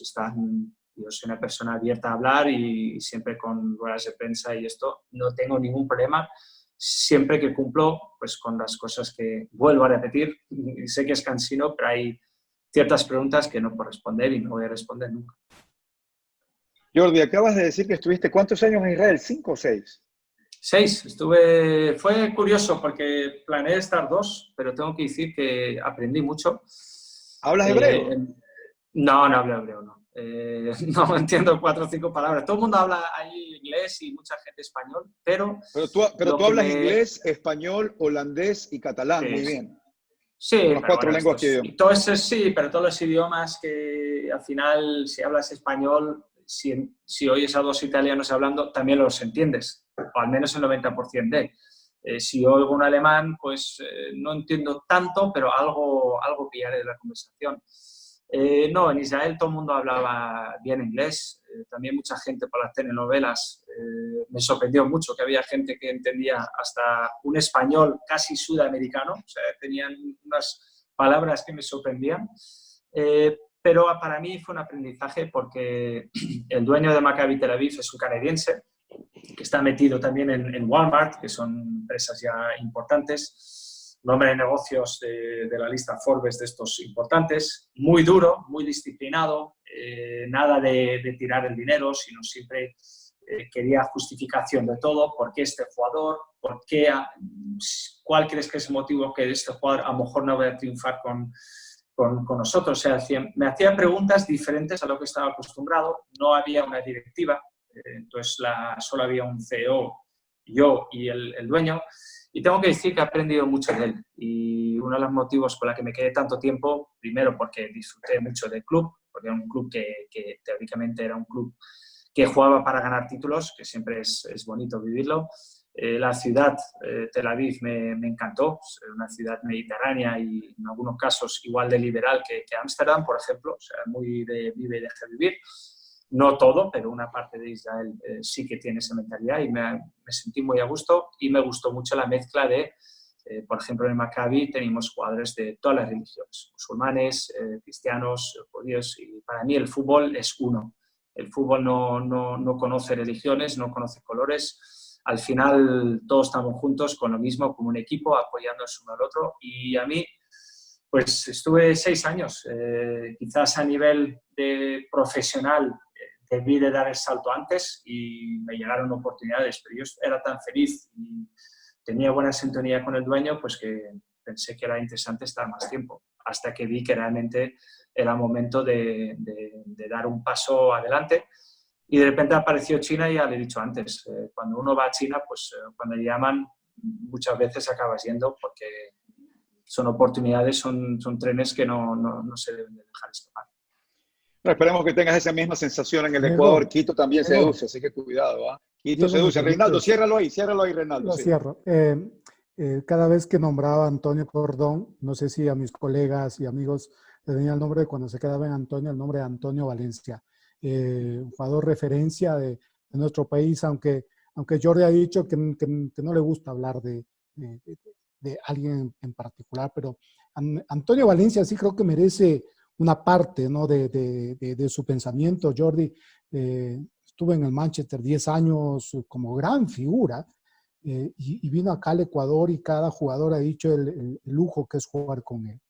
C: yo soy una persona abierta a hablar y siempre con ruedas de prensa y esto, no tengo ningún problema, siempre que cumplo pues, con las cosas que vuelvo a repetir. Sé que es cansino, pero hay ciertas preguntas que no puedo responder y no voy a responder nunca.
A: Jordi, acabas de decir que estuviste ¿cuántos años en Israel? ¿5 o 6?
C: 6. Fue curioso porque planeé estar 2, pero tengo que decir que aprendí mucho.
A: ¿Hablas hebreo?
C: No hablo hebreo, no. No entiendo 4 o 5 palabras. Todo el mundo habla ahí inglés y mucha gente español, pero
A: tú hablas inglés, español, holandés y catalán, sí. Muy bien.
C: Sí,
A: con las 4 lenguas que yo.
C: Sí, pero todos los idiomas que al final, si hablas español, si oyes a 2 italianos hablando, también los entiendes, o al menos el 90% de. Si oigo un alemán, pues no entiendo tanto, pero algo pillaré de la conversación. No, en Israel todo el mundo hablaba bien inglés, también mucha gente por las telenovelas. Me sorprendió mucho que había gente que entendía hasta un español casi sudamericano, o sea, tenían unas palabras que me sorprendían. Pero para mí fue un aprendizaje porque el dueño de Maccabi Tel Aviv es un canadiense que está metido también en Walmart, que son empresas ya importantes, nombre de negocios de la lista Forbes de estos importantes, muy duro, muy disciplinado, nada de tirar el dinero, sino siempre quería justificación de todo, por qué este jugador, cuál crees que es el motivo que este jugador a lo mejor no va a triunfar con nosotros. O sea, me hacía preguntas diferentes a lo que estaba acostumbrado, no había una directiva, entonces solo había un CEO, yo y el dueño, y tengo que decir que he aprendido mucho de él. Y uno de los motivos por los que me quedé tanto tiempo, primero porque disfruté mucho del club, porque era un club que teóricamente era un club que jugaba para ganar títulos, que siempre es bonito vivirlo. La ciudad, Tel Aviv, me encantó, es una ciudad mediterránea y en algunos casos igual de liberal que Ámsterdam, por ejemplo, o sea, muy de vive y deja vivir. No todo, pero una parte de Israel sí que tiene esa mentalidad y me sentí muy a gusto y me gustó mucho la mezcla de, por ejemplo, en Maccabi tenemos jugadores de todas las religiones, musulmanes, cristianos, judíos, y para mí el fútbol es uno. El fútbol no conoce religiones, no conoce colores. Al final todos estamos juntos con lo mismo, como un equipo, apoyándonos uno al otro. Y a mí, pues estuve 6 años. Quizás a nivel de profesional debí de dar el salto antes y me llegaron oportunidades, pero yo era tan feliz y tenía buena sintonía con el dueño, pues que pensé que era interesante estar más tiempo, hasta que vi que realmente era momento de dar un paso adelante. Y de repente apareció China y ya le he dicho antes, cuando uno va a China, pues cuando le llaman, muchas veces acabas yendo porque son oportunidades, son trenes que no se deben de dejar escapar.
A: No, esperemos que tengas esa misma sensación en el Ecuador. Quito también seduce, así que cuidado. Quito seduce. Reinaldo, ciérralo ahí, Reinaldo.
E: Lo
A: sí.
E: cierro. cada vez que nombraba a Antonio Cordón, no sé si a mis colegas y amigos le tenía el nombre, cuando se quedaba en Antonio, el nombre de Antonio Valencia, un jugador referencia de nuestro país, aunque Jordi ha dicho que no le gusta hablar de alguien en particular, pero Antonio Valencia sí creo que merece una parte, ¿no?, de su pensamiento. Jordi estuvo en el Manchester 10 años como gran figura, y vino acá al Ecuador y cada jugador ha dicho el lujo que es jugar con él.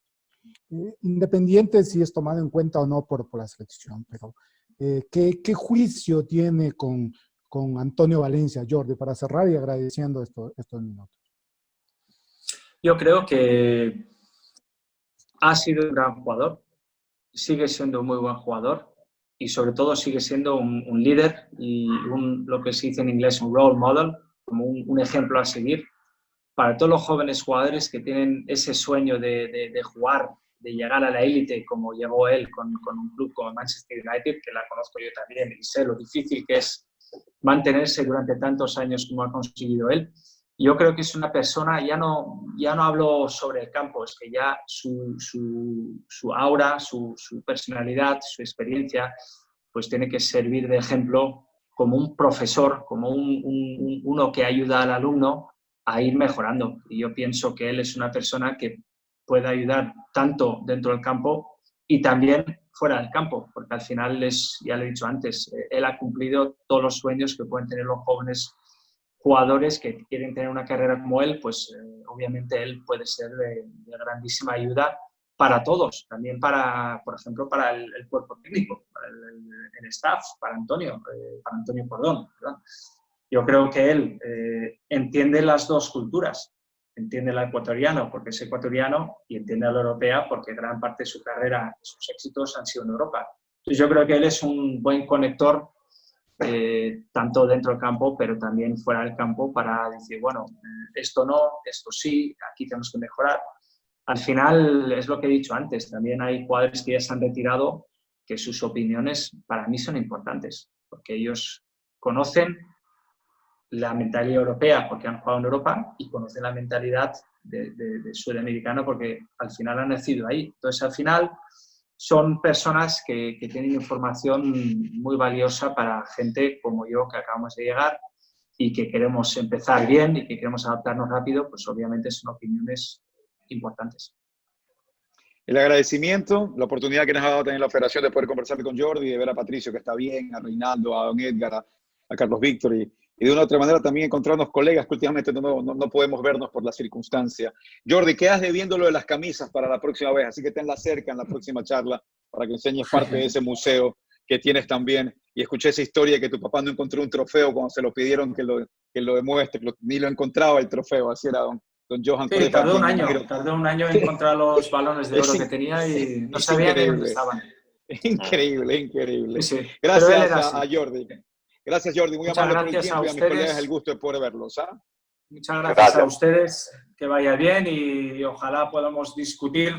E: Independiente si es tomado en cuenta o no por la selección, pero ¿qué juicio tiene con Antonio Valencia, Jordi, para cerrar y agradeciendo estos minutos?
C: Yo creo que ha sido un gran jugador, sigue siendo un muy buen jugador y sobre todo sigue siendo un líder y lo que se dice en inglés un role model, como un ejemplo a seguir para todos los jóvenes jugadores que tienen ese sueño de jugar, de llegar a la élite como llegó él con un club como Manchester United, que la conozco yo también y sé lo difícil que es mantenerse durante tantos años como ha conseguido él. Yo creo que es una persona, ya no hablo sobre el campo, es que ya su aura, su personalidad, su experiencia, pues tiene que servir de ejemplo como un profesor, como uno que ayuda al alumno a ir mejorando. Y yo pienso que él es una persona que puede ayudar tanto dentro del campo y también fuera del campo, porque al final, ya lo he dicho antes, él ha cumplido todos los sueños que pueden tener los jóvenes jugadores que quieren tener una carrera como él, pues obviamente él puede ser de grandísima ayuda para todos, también por ejemplo, para el cuerpo técnico, para el staff, para Antonio Cordón, ¿verdad? Yo creo que él entiende las dos culturas, entiende la ecuatoriana porque es ecuatoriano y entiende la europea porque gran parte de su carrera, sus éxitos han sido en Europa. Entonces yo creo que él es un buen conector, tanto dentro del campo, pero también fuera del campo para decir, bueno, esto no, esto sí, aquí tenemos que mejorar. Al final, es lo que he dicho antes, también hay jugadores que ya se han retirado que sus opiniones para mí son importantes, porque ellos conocen la mentalidad europea porque han jugado en Europa y conocen la mentalidad de sudamericano porque al final han nacido ahí. Entonces, al final, son personas que tienen información muy valiosa para gente como yo que acabamos de llegar y que queremos empezar bien y que queremos adaptarnos rápido, pues obviamente son opiniones importantes.
A: El agradecimiento, la oportunidad que nos ha dado también la Federación de poder conversar con Jordi, de ver a Patricio que está bien, a Reinaldo, a Don Edgar, a Carlos Víctor y de una u otra manera también encontrarnos colegas que últimamente no podemos vernos por la circunstancia. Jordi, quedas debiendo lo de las camisas para la próxima vez, así que tenla cerca en la próxima charla para que enseñes parte de ese museo que tienes también. Y escuché esa historia que tu papá no encontró un trofeo cuando se lo pidieron que lo demuestre, ni lo encontraba el trofeo, así era don Johan.
C: Sí, tardó un año en encontrar los balones de oro que tenía y no sabía ni dónde estaban.
A: Increíble.
C: Sí.
A: Gracias a Jordi. Gracias, Jordi. Muy
C: Muchas
A: amable por el tiempo y a mis colegas el gusto de poder verlos.
C: Muchas gracias a ustedes. Que vaya bien y ojalá podamos discutir,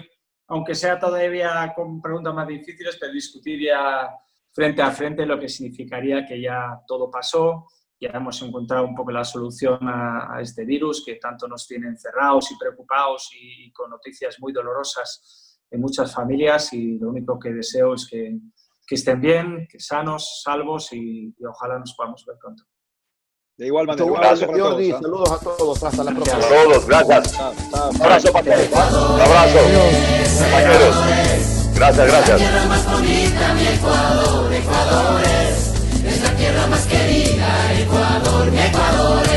C: aunque sea todavía con preguntas más difíciles, pero discutir ya frente a frente lo que significaría que ya todo pasó. Ya hemos encontrado un poco la solución a este virus que tanto nos tiene encerrados y preocupados y con noticias muy dolorosas en muchas familias y lo único que deseo es que estén bien, que sanos, salvos y ojalá nos podamos ver pronto.
A: De igual manera.
B: Un abrazo, Jordi. Saludos a todos. Hasta la próxima.
D: A todos, gracias. Un abrazo para todos. Un abrazo, compañeros. Gracias.
G: La tierra más bonita, mi Ecuador es la tierra más querida, Ecuador, mi Ecuador.